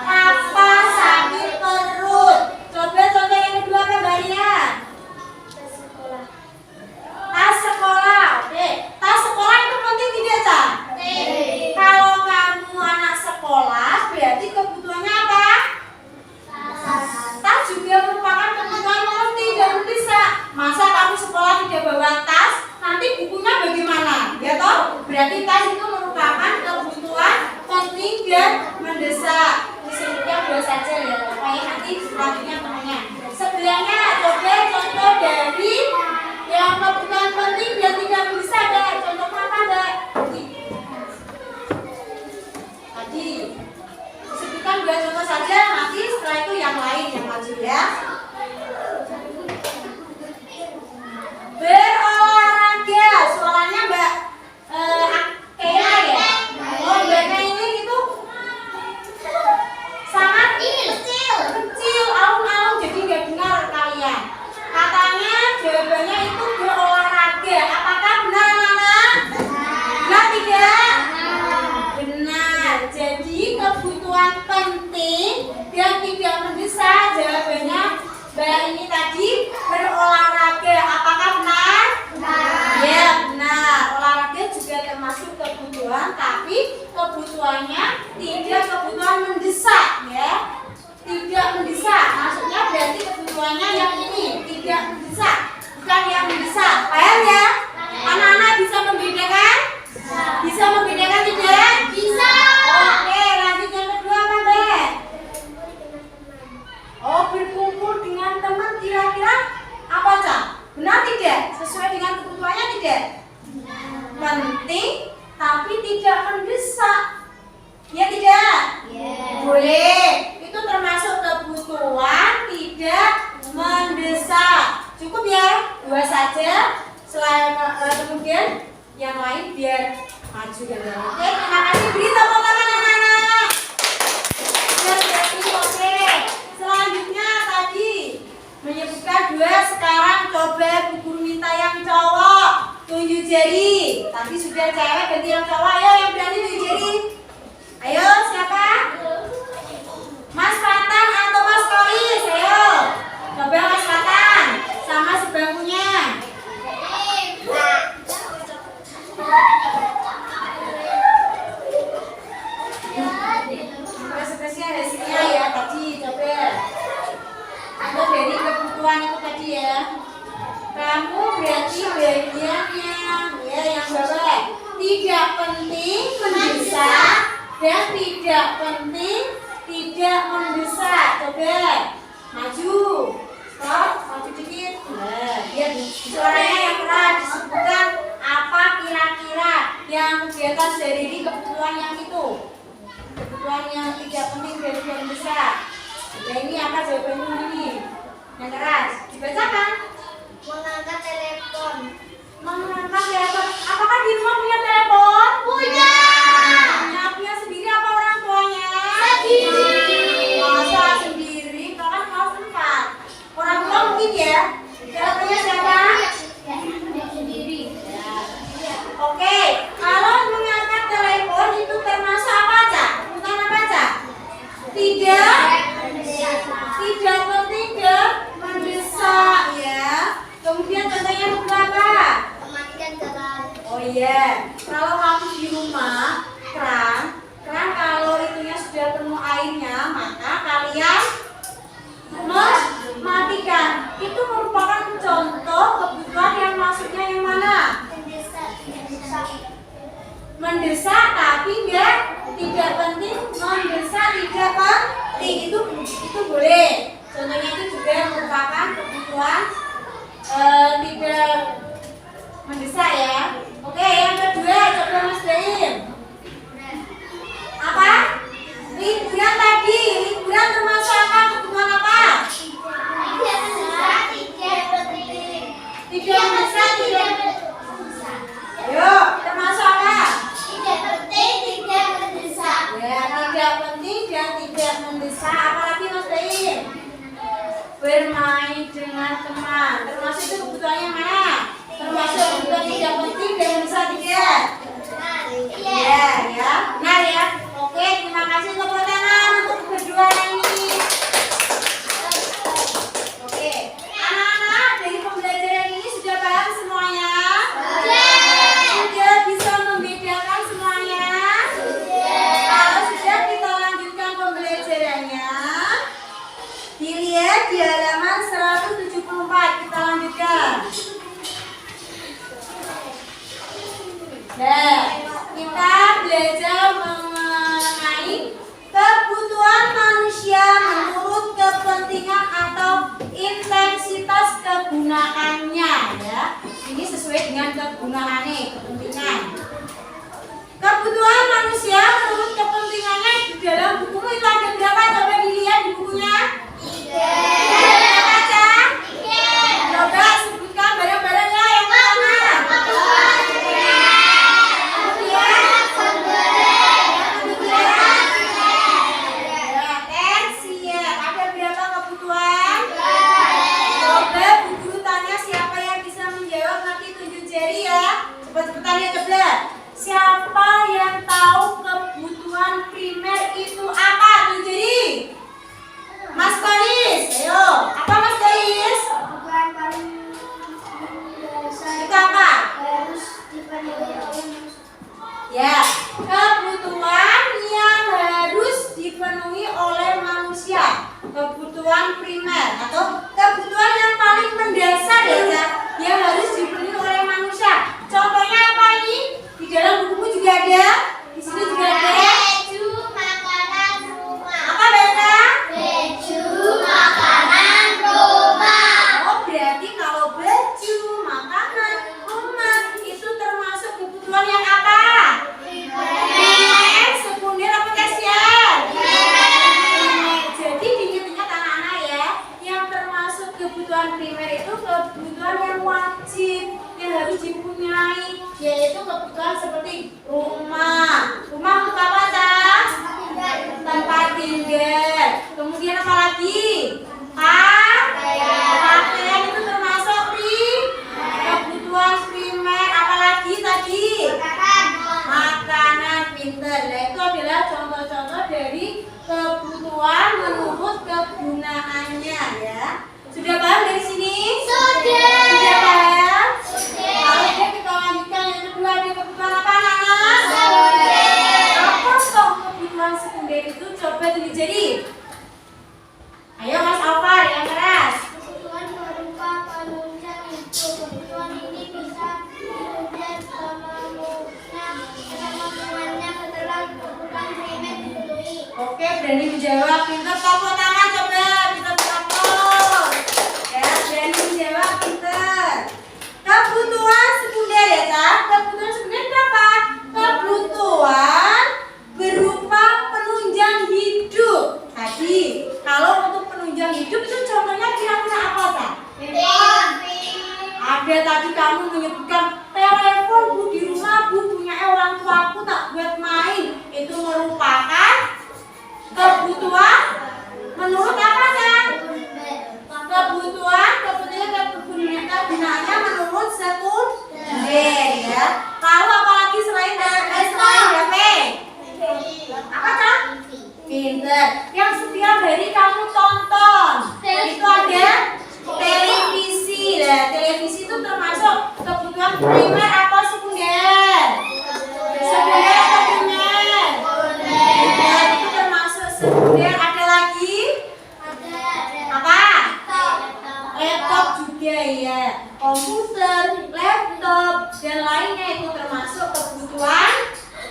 apa? Sakit perut. Coba contoh yang kedua gambarnya. Tas sekolah. Oke, tas sekolah itu penting tidak, Ca? Kalau kamu anak sekolah berarti kebutuhannya apa? Tas juga merupakan kebutuhan penting dan mendesak. Masa kamu sekolah tidak bawa tas, nanti bukunya bagaimana? Ya toh? Berarti tas itu merupakan kebutuhan penting dan mendesak. Disebutnya dua saja ya, supaya nanti selanjutnya temannya. Sebelahnya coba contoh dari yang kebutuhan penting dan tidak mendesak. Ada contoh apa, Mbak? Tadi sebutkan dua contoh saja, nanti setelah itu yang lain yang maju ya. Berolahraga, suaranya Mbak Kayla ya? Oh, Mbak Kayla itu sangat kecil, alun-alun, jadi nggak dengar kalian. Katanya jawabannya itu berolahraga. Apakah benar, anak-anak? Benar tidak? Benar. Jadi kebutuhan penting dan tidak mendesak, jawabannya Mbak ini tadi berolahraga. Apakah benar? Ya, benar. Olahraga juga termasuk kebutuhan, tapi kebutuhannya tidak kebutuhan mendesak ya. Tidak mendesak, maksudnya berarti kebutuhannya yang ini tidak mendesak, bukan yang mendesak. Paham ya? Anak-anak bisa membedakan? Bisa membedakan tidak? Bisa. Oke, lanjut yang kedua apa, Mbak? Oh, berkumpul dengan teman kira-kira apa, Cak? Benar tidak? Sesuai dengan kebutuhannya tidak? Penting, tapi tidak mendesak. Ya tidak? Boleh. Itu termasuk kebutuhan tidak mendesak. Cukup ya? Dua saja. Kemudian yang lain biar maju ya. Oke, terima kasih. Beri tepuk tangan anak-anak. Oke. Selanjutnya tadi menyebutkan dua, sekarang coba Bu Guru minta yang cowok tunjuk jari. Tadi sudah cewek, ganti yang cowok. Ayo yang berani tunjuk jari. Ayo siapa? Mas Fatan atau Mas Kolis? Ayo. Coba Mas Fatan sama sebangkunya. Spesial hasilnya ya tadi, coba. Ada dari kebutuhan itu tadi ya. Kamu berarti bagiannya ya yang bawah. Tidak penting mendesak dan tidak penting tidak mendesak. Coba maju. Stop, maju dikit. Nah, biar suaranya yang keras disebutkan apa kira-kira yang kegiatan dari ini kebutuhan yang itu. Kebutuhan yang tidak penting dan tidak mendesak. Ya ini apa jawabannya ini? Yang keras. Dibacakan. Mengangkat telepon. Mengangkat telepon. Apakah di rumah punya telepon? Punya. Punya sendiri apa orang tuanya? Sendiri. Masa sendiri? Kalau kan mau sempat. Orang tua mungkin ya. Teleponnya siapa? Sendiri. Oke. Kalau mengangkat telepon itu termasuk apa, Cak? Bukan apa, Cak? Tidak penting dan mendesak ya. Kemudian contohnya berapa? Memastikan jalan. Oh iya, kalau kamu di rumah keran kalau itunya sudah penuh airnya, maka kalian matikan. Itu merupakan contoh kebutuhan yang maksudnya yang mana? Mendesak tapi tidak penting, mendesak tidak penting. Itu boleh. Contohnya itu juga merupakan kebutuhan tidak mendesak ya. Oke, yang kedua coba Mas Daim. Apa? Liburan tadi. Liburan termasuk apa? Kebutuhan apa? Tidak mendesak, tidak penting. Tidak mendesak, tidak. Ayo, termasuk apa? Tidak penting, tidak mendesak. Ya, tidak penting dan tidak mendesak. Apalagi Mas Daim? Bermain dengan teman. Termasuk itu kebutuhannya mana? kepentingan atau intensitas kegunaannya ya. Ini sesuai dengan kegunaannya, kepentingan. Kebutuhan manusia menurut kepentingannya di dalam bukumu itu ada berapa? Coba dilihat di bukunya. Ada baca? Coba sebutkan barang-barangnya yang pertama. Tersier. Ada berapa kebutuhan? Coba Bu Guru tanya siapa yang bisa menjawab, nanti tunjuk jari ya. Cepat-cepatan ya coba. Siapa yang tahu kebutuhan primer itu apa? Tunjuk jari. Mas Koris, ayo. Apa Mas Koris? Kebutuhan paling mendasar Itu apa? harus dipenuhi oleh manusia. Ya, kebutuhan yang harus dipenuhi oleh manusia. Kebutuhan primer atau kebutuhan yang paling mendasar ya, Cak, yang harus dipenuhi oleh manusia. Contohnya apa ini? Di dalam bukumu juga ada. Di sini juga ada. Baju, makanan, rumah. Apa Bella? Baju, makanan, rumah. Oh, berarti kalau baju, makanan, rumah itu termasuk kebutuhan yang apa? Primer, sekunder apa tersier? Primer. Jadi diingat-ingat anak-anak ya, yang termasuk kebutuhan primer itu kebutuhan yang wajib, yang harus dipunyai, yaitu kebutuhan seperti rumah. Rumah untuk apa, Cak? Tempat tinggal. Kemudian apa lagi? Pakaian itu termasuk kebutuhan primer. Apalagi tadi? Makanan, pinter. Nah, itu adalah contoh-contoh dari kebutuhan menurut kegunaannya ya. Sudah paham dari sini? Sudah. Sudah paham? Sudah. Kalau kita lanjutkan yang kedua, ada kebutuhan apa anak-anak? Sekunder. Apa toh kebutuhan sekunder itu? Coba tunjuk jari. Ayo Mas Alvar yang keras. Kebutuhan berupa penunjang hidup. Kebutuhan ini bisa ditunjang kemampuannya setelah kebutuhan primer dipenuhi. Oke, berani menjawab. Pinter, tepuk tangan coba. Pinter tepuk. Ya, berani menjawab, pinter. Kebutuhan sekunder ya, Cak. Kebutuhan sekunder itu apa? Kebutuhan berupa penunjang hidup. Tadi, kalau untuk penunjang hidup itu contohnya kira-kira apa, Cak? Ada tadi kamu menyebutkan telepon Bu di rumah, Bu punya orang tuaku tak buat main. Itu merupakan kebutuhan menurut apa, Cak? Kegunaannya menurut sekunder ya. Lalu apalagi selain HP? Apa, Cak? Pinter. Yang setiap hari kamu tonton itu ada televisi. Nah, televisi itu termasuk kebutuhan primer atau sekunder? Sekunder atau primer? Sekunder itu termasuk sekunder. Ada lagi? Apa? Laptop juga ya. Komputer, laptop, dan lainnya itu termasuk kebutuhan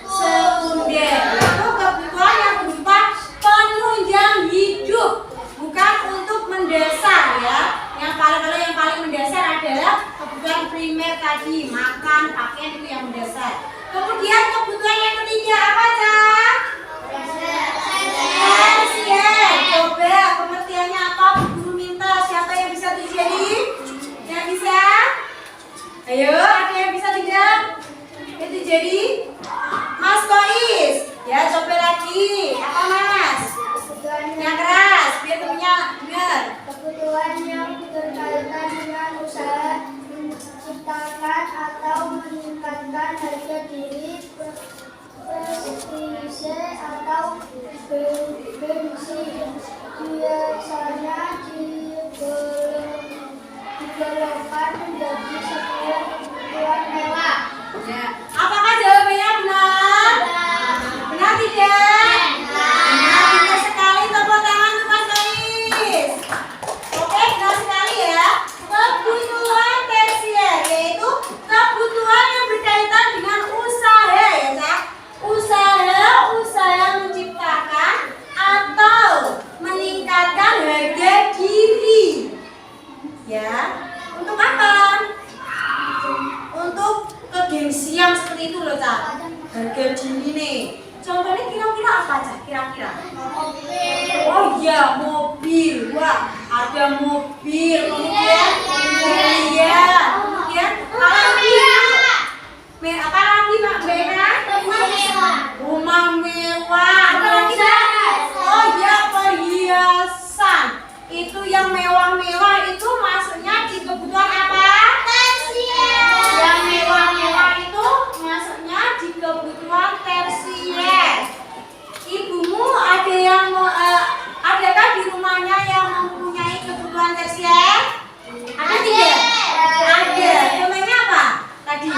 sekunder. Itu kebutuhan yang berupa penunjang hidup, bukan untuk mendasar ya. Yang paling mendasar adalah kebutuhan primer tadi, makan, pakaian itu yang mendasar. Kemudian kebutuhan yang ketiga apa, Cak? Tersier. Coba pengertiannya apa? Bu Guru minta siapa yang bisa tulis jari? Yang bisa? Ayo, ada yang bisa tidak? Itu jadi Mas Kois. Ya, coba lagi. Apa Mas? Yang keras, biar temennya dengar. Kebutuhan yang berkaitan dengan usaha menciptakan atau meningkatkan harga diri, prestige atau bensin, biasanya digolongkan menjadi sebuah kebutuhan mewah. Ya. Apakah jawabannya benar? Benar tidak? Benar, benar sekali. Tepuk tangan untuk Mas Kois. Oke, benar sekali ya. Kebutuhan tersier yaitu kebutuhan yang berkaitan dengan usaha ya, Cak. Usaha menciptakan atau meningkatkan harga gengsian seperti itu loh, Cak. Harga diri nih. Contohnya kira-kira apa, Cak? Kira-kira? Oh iya, mobil. Wah, ada mobil. Kemudian apa lagi, Mbak Bena? Rumah mewah. Apa lagi, Mbak? Oh iya, perhiasan. Itu yang mewah-mewah itu masuknya di kebutuhan apa? Yang mewah-mewah itu masuknya di kebutuhan tersier. Ibumu adakah di rumahnya yang mempunyai kebutuhan tersier? Ada tidak? Ada. Namanya apa? Tadi.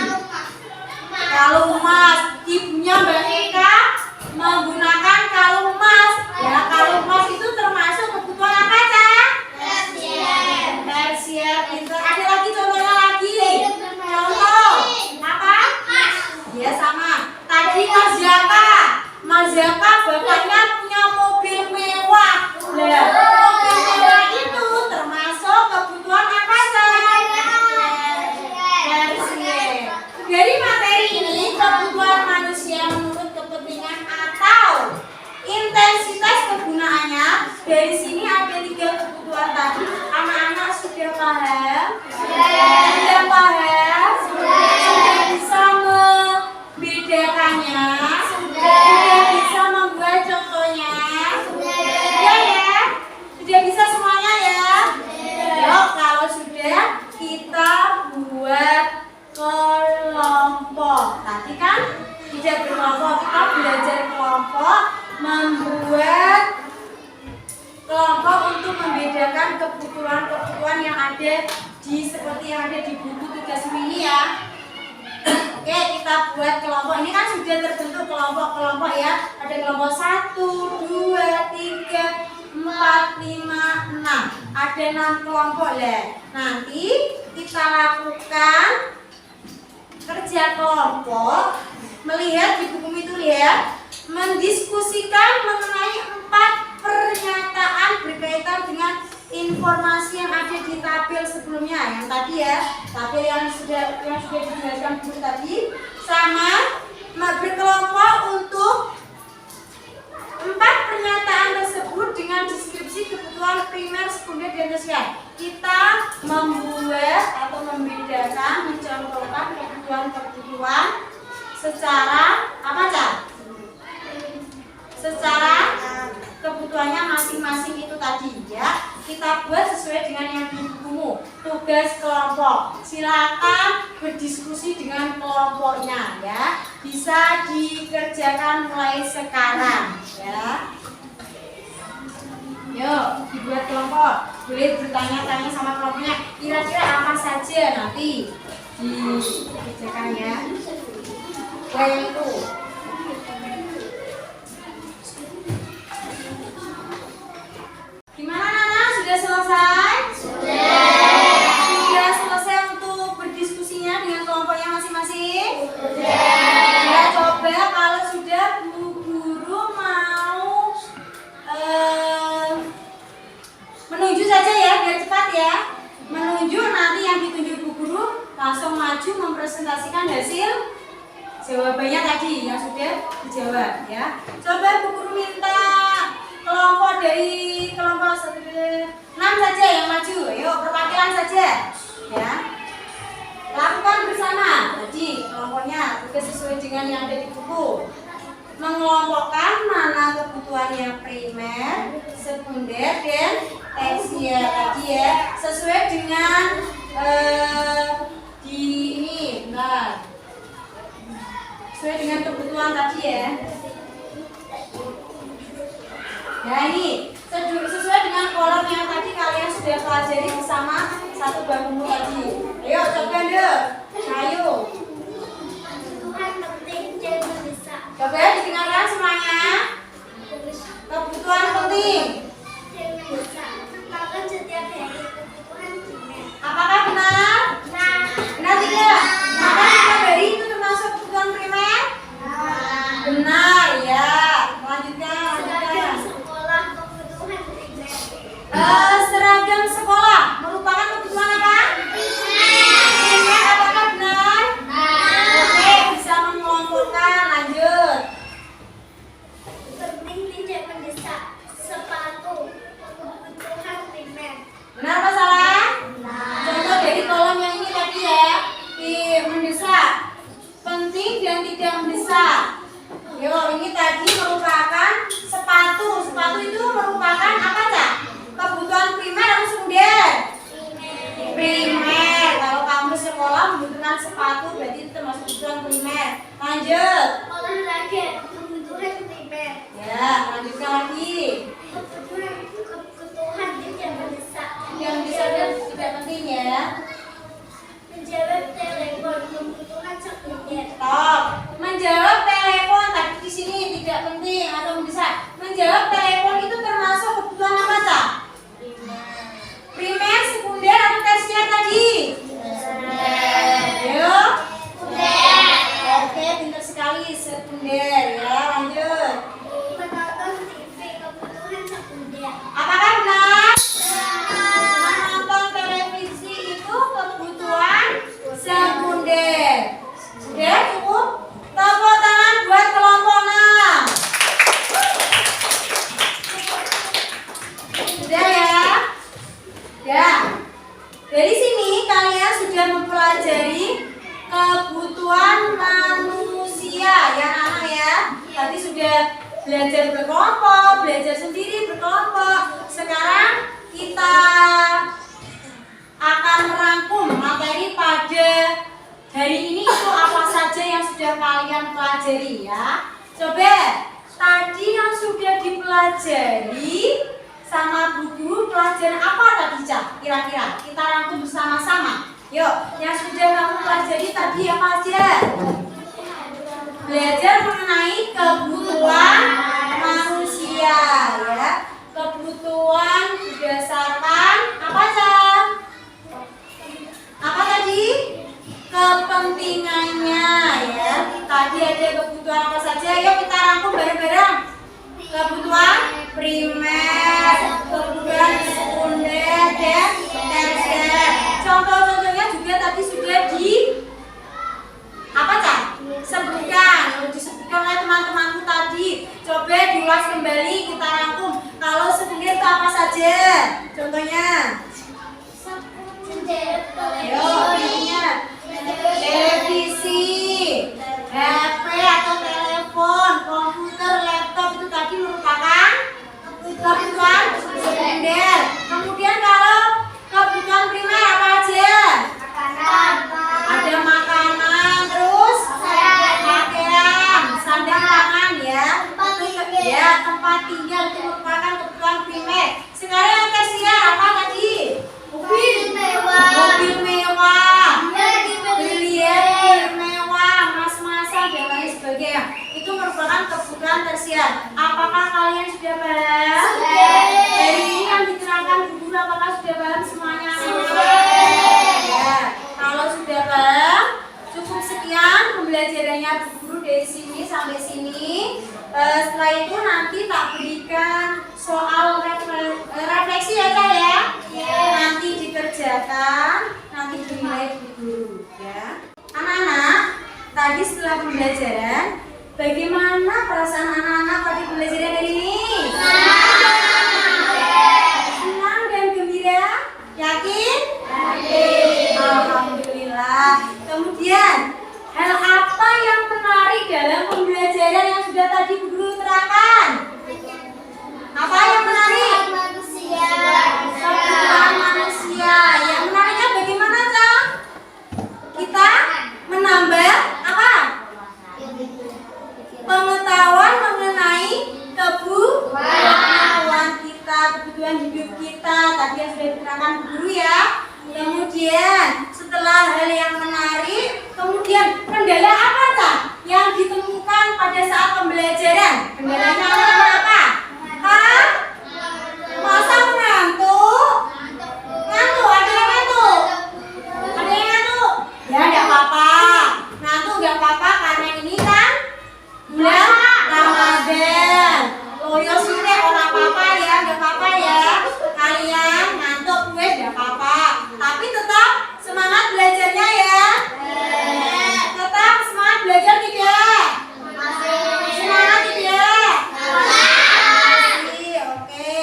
Kalung emas. Ibunya Mbak Eka menggunakan kalung emas. Ya, kalung emas itu termasuk kebutuhan apa, Cak? Tersier. Pintar. Ada lagi contohnya lagi. Contoh apa? Ya sama. Tadi Mas Jaka bapaknya punya mobil mewah. Nah, mobil mewah itu termasuk kebutuhan apa, Cak? Tersier. Dari materi ini kebutuhan manusia menurut kepentingan atau intensitas kegunaannya. Dari sini ada 3 kebutuhan tadi. Anak-anak sudah paham? Sudah paham? Sudah bisa membedakannya? Sudah bisa membuat contohnya? Ya? Sudah bisa semuanya ya? Yuk, kalau sudah kita buat kelompok. Tadi kan tidak berkelompok, kita belajar kelompok, membuat kelompok untuk membedakan kebutuhan yang ada seperti yang ada di buku tugas mini ya. Oke, kita buat kelompok. Ini kan sudah terbentuk kelompok-kelompok ya. Ada kelompok 1, 2, 3, 4, 5, 6. Ada 6 kelompok lah. Nanti kita lakukan kerja kelompok, melihat di buku itu lihat, mendiskusikan mengenai 4 pernyataan berkaitan dengan informasi yang ada di tabel sebelumnya, yang tadi ya, tabel yang sudah dijelaskan buku tadi, sama berkelompok untuk 4 pernyataan tersebut dengan deskripsi kebutuhan primer, sekunder, dan tersier. Kita membuat atau membedakan, mencontohkan kebutuhan secara apa, Cak? Secara kebutuhannya masing-masing itu tadi ya. Kita buat sesuai dengan yang di bukumu. Tugas kelompok. Silakan berdiskusi dengan kelompoknya ya. Bisa dikerjakan mulai sekarang ya. Yuk, dibuat kelompok. Boleh bertanya-tanya sama kelompoknya. Kira-kira apa saja nanti dikerjakan ya. Yang itu. Gimana Nana? Sudah selesai? Sudah selesai untuk berdiskusinya dengan kelompoknya masing-masing? Ya, coba kalau sudah Bu Guru mau menunjuk saja ya, biar cepat ya. Menunjuk, nanti yang ditunjuk Bu Guru langsung maju mempresentasikan hasil jawabannya tadi yang sudah dijawab ya. Coba Bu Guru minta kelompok dari kelompok 6 saja yang maju. Yuk, perwakilan saja ya. Lakukan bersama tadi kelompoknya, tugas sesuai dengan yang ada di buku. Mengelompokkan mana kebutuhannya primer, sekunder, dan tersier tadi ya, sesuai dengan di ini, benar. Sesuai dengan kebutuhan tadi ya. Ya ini sesuai dengan kolom yang tadi kalian sudah pelajari bersama satu bahumu tadi. Ayo coba deh. Ayo. Kebutuhan penting jadi bisa. Coba didengarkan semuanya. Kebutuhan penting. Jadi bisa. Maka setiap hari kebutuhan primer. Apakah benar? Benar tidak? Maka setiap hari itu termasuk kebutuhan primer? Benar ya. Lanjutkan. Sekolah kebutuhan primer. Seragam sekolah merupakan kebutuhan apa? Primer. Apakah benar? merupakan apa Cak? Kebutuhan primer atau sekunder? Primer. Kalau kamu sekolah membutuhkan sepatu berarti itu termasuk kebutuhan primer. Lanjut. Olahraga kebutuhan primer. Ya, lanjutkan lagi. Kebutuhan tidak mendesak. Yang bisa dan tidak penting ya. Menjawab telepon kebutuhan sekunder. Top. Menjawab telepon tadi di sini tidak penting atau bisa. Menjawab telepon itu termasuk kebutuhan apa Cak? Primer, sekunder atau tersier tadi? Ayo. Oke, pintar sekali sekunder ya. Lanjut. Menonton TV kebutuhan sekunder. Apakah benar? Menonton televisi itu kebutuhan sekunder. Sudah cukup? Tepuk tangan buat kelompok 6. Sudah ya? Ya. Dari sini kalian sudah mempelajari kebutuhan manusia ya anak ya. Tadi sudah belajar berkelompok, belajar sendiri berkelompok. Sekarang kita akan merangkum materi pada hari ini itu apa saja yang sudah kalian pelajari ya. Coba tadi yang sudah dipelajari sama Bu Guru pelajaran apa tadi Cak? Kira-kira kita rangkum bersama-sama. Yuk, yang sudah kamu pelajari tadi apa aja? Belajar mengenai kebutuhan manusia ya. Kebutuhan berdasarkan apa Cak? Apa tadi? Kepentingannya ya. Tadi ada kebutuhan apa saja? Yuk kita rangkum bareng-bareng. Kebutuhan primer, kebutuhan sekunder dan tersier. Contoh-contohnya juga tadi sudah di apa Cak? Sebutkan, disebutkan oleh teman-temanku tadi. Coba diulas kembali, kita rangkum. Kalau sekunder itu apa saja? Contohnya? Yo, ingat. Televisi, HP atau telepon, komputer, laptop itu tadi merupakan kebutuhan sekunder. Kemudian kalau kebutuhan primer apa aja? Ada makanan, terus pakaian, sandang pangan ya. Ya, tempat tinggal itu merupakan kebutuhan primer. Sekarang yang tersier apa tadi? Mobil mewah, berlian mewah, mas-masan dan lain sebagainya. Itu merupakan kebutuhan tersier. Apakah kalian sudah paham? Dari ini yang diterangkan Bu Guru, apakah sudah paham semuanya? Ya, kalau sudah paham, cukup sekian pembelajarannya Bu Guru dari sini sampai sini. Setelah itu nanti tak berikan soal refleksi ya Kak ya. Nanti dikerjakan, nanti dinilai Bu Guru ya. Anak-anak, tadi setelah pembelajaran, bagaimana perasaan anak-anak pada pembelajaran hari ini? Senang dan gembira? Yakin? Alhamdulillah. Kemudian, hal apa yang menarik dalam pembelajaran yang sudah tadi Bu Guru terangkan? Apa yang menarik? Kebutuhan manusia. Yang menariknya bagaimana Cak? Kita menambah apa? Pengetahuan mengenai kebutuhan kita, kebutuhan hidup kita. Tadi yang sudah diterangkan Bu Guru ya. Kemudian setelah hal yang menarik, kemudian kendala apa Cak yang ditemukan pada saat pembelajaran? Kendalanya apa? Hah? Masa mengantuk? Ngantuk? Ada yang ngantuk? Ada yang ngantuk? Ya enggak apa-apa. Ngantuk enggak apa-apa karena ini kan bulan Ramadan. Loyo sini ora apa-apa ya, enggak apa-apa ya. Kalian ngantuk wes enggak apa-apa. Tapi tetap semangat belajarnya ya. Tetap semangat belajar tidak? Semangat tidak? Oke.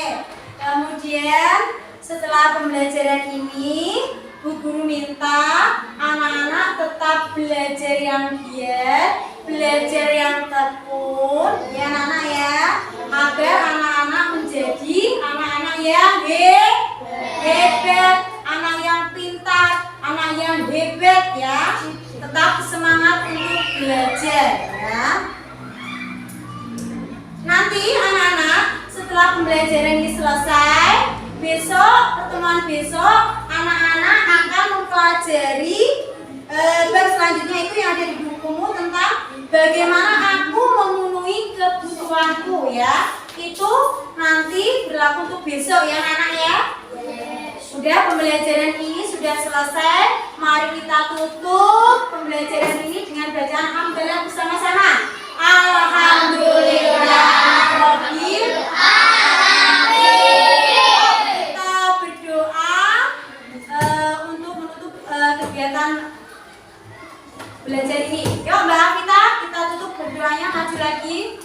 Kemudian setelah pembelajaran ini Bu Guru minta anak-anak tetap belajar yang giat, belajar yang tekun ya anak-anak ya, agar anak-anak menjadi bed ya. Tetap semangat untuk belajar ya. Nanti anak-anak setelah pembelajaran ini selesai, besok pertemuan besok anak-anak akan mempelajari bab selanjutnya itu yang ada di bukumu tentang bagaimana aku memenuhi kebutuhanku ya. Itu nanti berlaku untuk besok ya anak-anak ya. Sudah pembelajaran ini sudah selesai. Mari kita tutup pembelajaran ini dengan bacaan alhamdulillah bersama-sama. Alhamdulillahirabbil alamin. Kita berdoa untuk menutup kegiatan belajar ini. Yuk Mbak kita tutup berdoanya, maju lagi.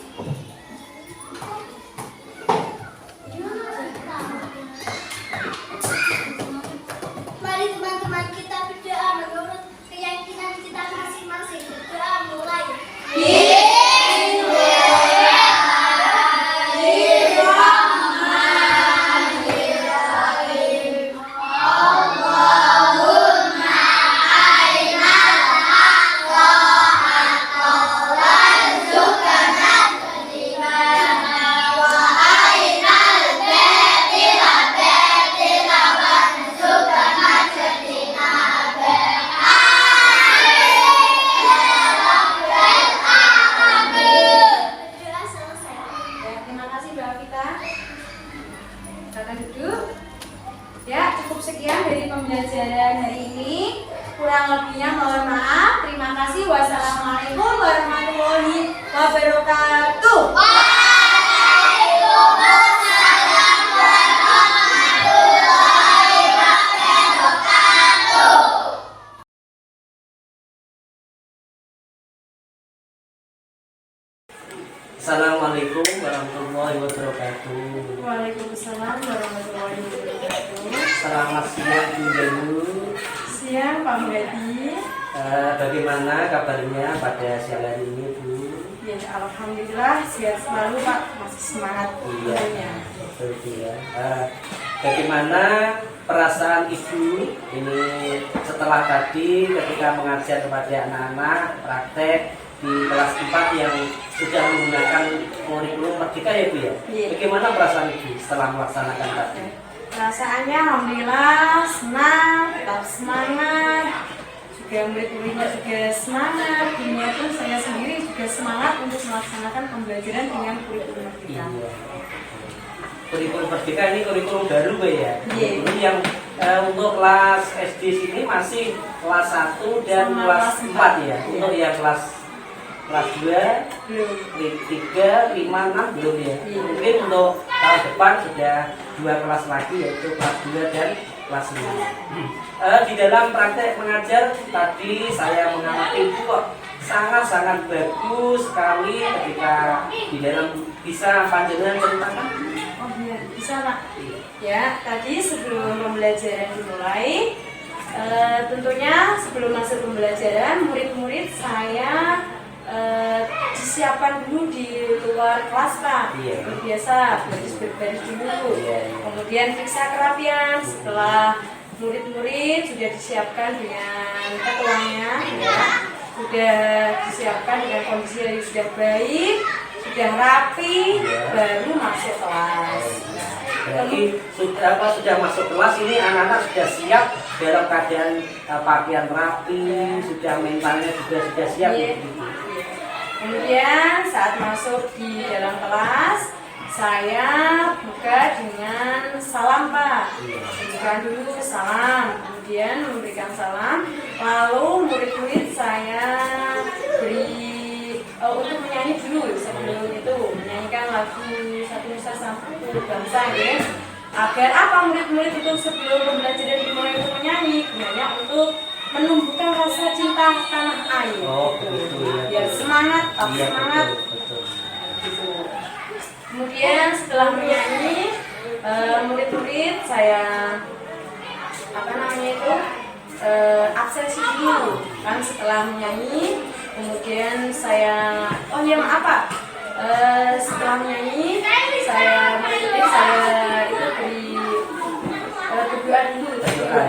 Mari teman-teman kita berdoa menurut keyakinan kita masing-masing. Berdoa mulai. Berdoa selesai. Ya, terima kasih Mbak Vita. Silakan duduk. Ya, cukup sekian dari pembelajaran hari ini. Kurang lebihnya mohon maaf. Terima kasih. Wassalamualaikum warahmatullahi wabarakatuh. Assalamualaikum warahmatullahi wabarakatuh. Waalaikumsalam warahmatullahi wabarakatuh. Selamat siang Ibu. Siang Pak Muradi. Bagaimana kabarnya pada siang hari ini Bu? Ya, alhamdulillah sehat selalu Pak, masih semangat Iya, tentunya. betul ya. Bagaimana perasaan Ibu ini setelah tadi ketika mengajar kepada anak-anak praktek di kelas 4 yang sudah menggunakan kurikulum Merdeka ya Bu ya? Iya. Bagaimana perasaan Ibu setelah melaksanakan tadi? Perasaannya alhamdulillah senang, tetap semangat. Juga murid-muridnya juga semangat. Dunia pun saya sendiri juga semangat untuk melaksanakan pembelajaran dengan kurikulum Merdeka. Iya. Kurikulum Merdeka ini kurikulum baru Bu ya? Iya. Ini yang untuk kelas SD sini masih kelas 1 dan Sama kelas kelas 4 ya? Iya. Untuk yang kelas 2, Belum. 3, 5, 6 belum ya? Iya. Mungkin untuk tahun depan sudah 2 kelas lagi yaitu kelas 2 dan kelas 5. Di dalam praktek mengajar tadi saya mengamati itu kok sangat-sangat bagus sekali ketika di dalam bisa panjenengan ceritakan. Oh iya, bisa Pak. Ya, tadi sebelum pembelajaran dimulai, tentunya sebelum masuk pembelajaran, murid-murid saya disiapkan dulu di luar kelas Pak. Iya. Biasa berbaris dulu. Iya. Kemudian periksa kerapian. Setelah murid-murid sudah disiapkan dengan ketuanya, ya, sudah disiapkan dengan kondisi yang sudah baik, sudah rapi, Iya. baru masuk kelas. Berarti sudah masuk kelas ini anak-anak sudah siap dalam keadaan pakaian rapi, sudah mentalnya juga sudah siap. Iya. Gitu. Kemudian saat masuk di dalam kelas, saya buka dengan salam Pak. Iya. Bukan dulu salam, kemudian memberikan salam, lalu murid-murid saya beri untuk menyanyi dulu sebelum itu menyanyikan lagu Satu Nusa Satu Bangsa ya. Agar apa murid-murid itu sebelum pembelajaran dimulai untuk menyanyi, sebenarnya untuk menumbuhkan rasa cinta tanah air. Oh, begitu ya. Biar semangat, tetap Iya, semangat. betul. Gitu. Kemudian setelah menyanyi, murid-murid saya absensi dulu kan setelah menyanyi. Kemudian saya setelah menyanyi saya itu beri berdoa dulu.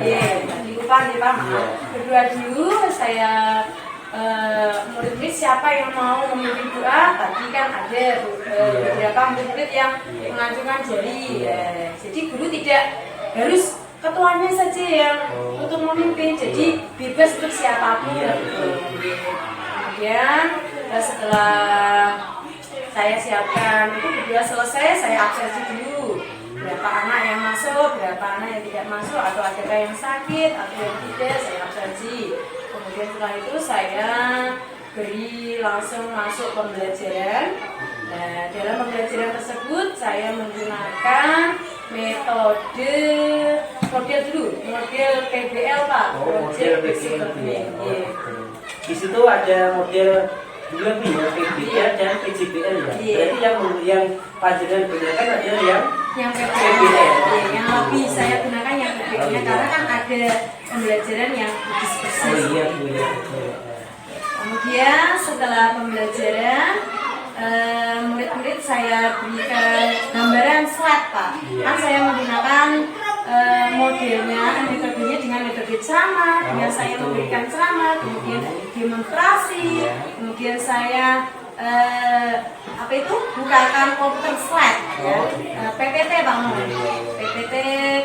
Ya, tadi lupa lupa nih Pak, maaf. Iya. Berdoa dulu, saya murid-murid siapa yang mau memimpin doa, tadi kan ada beberapa murid-murid yang mengacungkan jari. Ya. Jadi guru tidak harus ketuanya saja yang untuk memimpin, jadi bebas untuk siapapun. Iya, gitu. Kemudian setelah saya siapkan itu berdoa selesai, saya absensi dulu. Berapa anak yang masuk, berapa anak yang tidak masuk, atau adakah yang sakit atau yang tidak, saya absensi. Kemudian setelah itu saya beri langsung masuk pembelajaran. Nah, dalam pembelajaran tersebut saya menggunakan metode model PBL Pak. Model Basic PBL. Learning. Iya. Di situ ada model dua ya, PBL dan PJBL ya. Iya. Berarti yang panjenengan gunakan adalah Yang PBL, PBL. yang lebih saya gunakan yang PBL-nya karena kan ada pembelajaran yang lebih Oh spesifik. iya Bu ya. Kemudian setelah pembelajaran murid-murid saya berikan gambaran slide Pak. Kan saya menggunakan modelnya, metodenya dengan metode ceramah, dengan saya memberikan ceramah, kemudian demonstrasi, kemudian saya bukakan komputer slide, ya. PPT Pak Mo. PPT,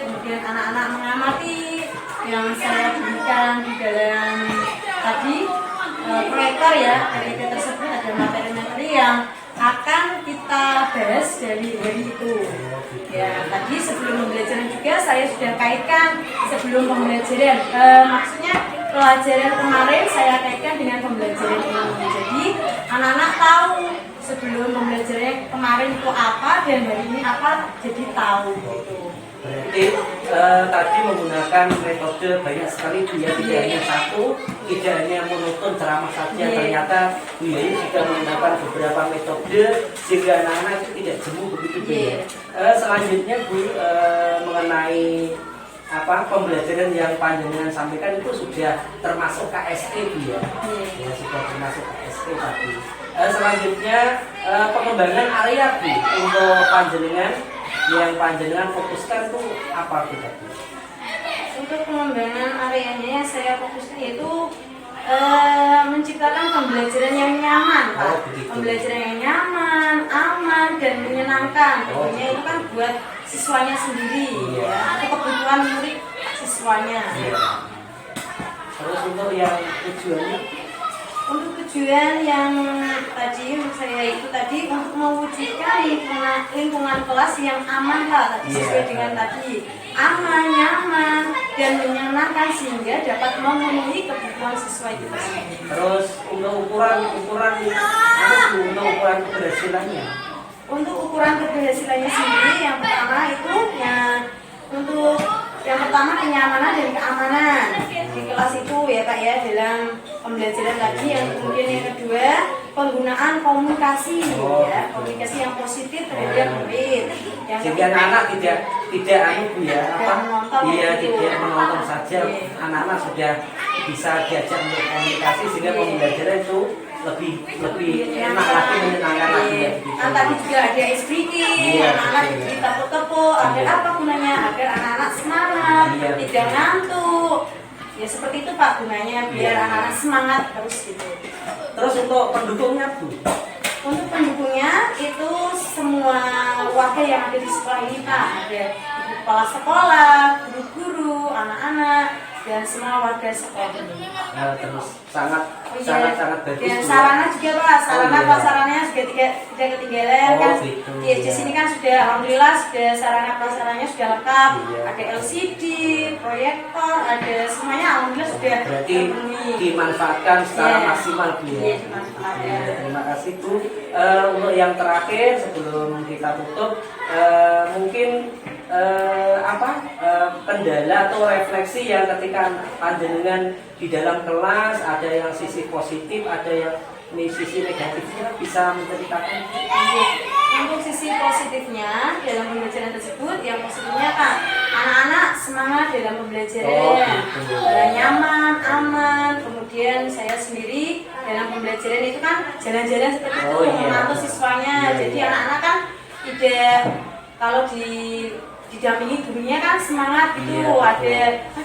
kemudian anak-anak mengamati yang saya berikan di dalam tadi proyektor ya. PPT tersebut ada materi-materi yang akan kita bahas dari hari itu. Ya, tadi sebelum pembelajaran juga saya sudah kaitkan sebelum pembelajaran. Maksudnya pelajaran kemarin saya kaitkan dengan pembelajaran ini. Jadi anak-anak tahu sebelum pembelajaran kemarin itu apa dan hari ini apa, jadi tahu gitu. Berarti tadi menggunakan metode banyak sekali Bu ya, tidak hanya satu, tidak hanya monoton ceramah saja. Ternyata Bu Yayu juga menggunakan beberapa metode sehingga anak-anak itu tidak jemu begitu Bu ya. Selanjutnya Bu, mengenai pembelajaran yang panjenengan sampaikan itu sudah termasuk KSE Bu ya. Ya, sudah termasuk KSE tadi. Selanjutnya pengembangan area Bu untuk panjenengan yang panjenengan fokuskan itu apa Bu tadi? Untuk pengembangan areanya yang saya fokuskan yaitu menciptakan pembelajaran yang nyaman Pak. Begitu. Pembelajaran yang nyaman, aman dan menyenangkan. Tentunya itu kan buat siswanya sendiri ya, untuk kebutuhan murid siswanya. Terus untuk yang tujuannya? Untuk tujuan yang tadi saya itu tadi untuk mewujudkan lingkungan kelas yang aman Pak, tadi sesuai dengan tadi aman, nyaman dan menyenangkan sehingga dapat memenuhi kebutuhan siswa itu tersebut. Terus untuk ukuran keberhasilannya? Untuk ukuran keberhasilannya sendiri yang pertama itu untuk yang pertama kenyamanan dan keamanan di kelas itu ya Pak ya, dalam pembelajaran tadi. Yang kemudian yang kedua penggunaan komunikasi ya, komunikasi yang positif terhadap murid. Yang Jadi anak-anak tidak Bu ya, tidak menonton saja. Iya. Anak-anak sudah bisa diajak untuk komunikasi sehingga pembelajaran itu lebih enak lagi, menyenangkan lagi ya. Nah, tadi juga ada ice breaking, anak-anak diberi tepuk-tepuk, agar apa gunanya? Agar anak-anak semangat, tidak ngantuk. Ya seperti itu Pak gunanya, biar anak-anak semangat terus gitu. Terus untuk pendukungnya Bu? Untuk pendukungnya itu semua warga yang ada di sekolah ini Pak, ada ibu kepala sekolah, guru-guru, anak-anak dan semua warga sekolah ini. Terus sangat bagus. Dan sarana juga Pak, sarana prasarannya juga tidak ketinggalan kan. Gitu. Di sini kan sudah alhamdulillah sudah sarana prasaranya sudah lengkap. Ada LCD, proyektor, ada semuanya alhamdulillah sudah berarti terpenuhi. dimanfaatkan secara maksimal Bu ya. Terima kasih Bu. Untuk yang terakhir sebelum kita tutup, mungkin kendala atau refleksi yang ketika panjenengan di dalam kelas ada yang sisi positif, ada yang sisi negatifnya, bisa menceritakan? Untuk sisi positifnya dalam pembelajaran tersebut, yang positifnya kan anak-anak semangat dalam pembelajaran, nyaman, aman. Kemudian saya sendiri dalam pembelajaran itu kan jalan-jalan seperti itu memantau siswanya. Jadi anak-anak kan tidak, kalau di didampingi gurunya kan semangat gitu. Iya, betul. Ada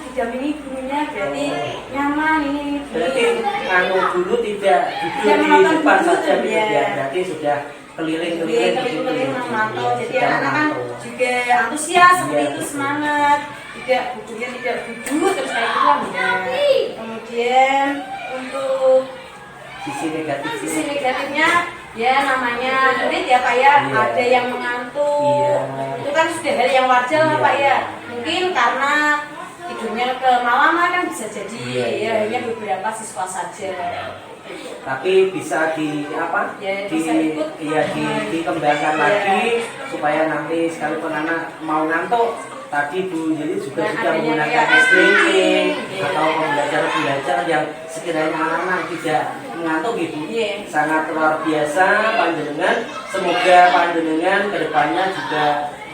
didampingi gurunya berarti nyaman ini. Berarti anu dulu tidak duduk Tidak di menonton depan dulu, saja gitu ya. ya. Berarti sudah keliling-keliling begitu. Keliling memantau. Iya, Jadi sudah anak-anak kan memantau. juga antusias seperti Iya, itu, betul. semangat. Tidak gurunya tidak duduk terus kayak gitu lah. Kemudian untuk Sisi negatifnya. sisi negatifnya ya namanya murid ya Pak ya, Iya. ada yang mengantuk. Iya. Itu kan sudah hal yang wajar lah Iya. Pak ya. Mungkin karena tidurnya kemalaman kan bisa jadi Iya, iya. ya hanya beberapa siswa saja. Tapi bisa di apa? Ya, di bisa ikut. iya dikembangkan Iya. lagi supaya nanti sekalipun anak mau ngantuk tadi Bu jadi juga Dan sudah adanya menggunakan kayak streaming Iya. atau pembelajaran yang sekiranya anak-anak tidak mengantuk gitu. Iya. Sangat luar biasa panjenengan. Semoga panjenengan kedepannya juga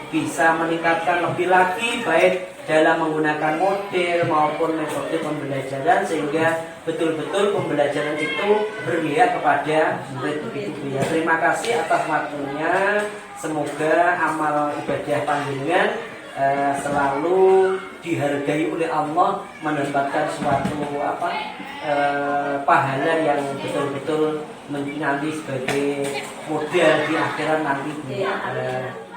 bisa meningkatkan lebih lagi baik dalam menggunakan model maupun metode pembelajaran sehingga betul-betul pembelajaran itu berpihak kepada murid begitu Bu ya. Terima kasih atas waktunya. Semoga amal ibadah panjenengan selalu dihargai oleh Allah, mendapatkan suatu pahala yang betul-betul nanti sebagai model di akhirat nanti. Iya.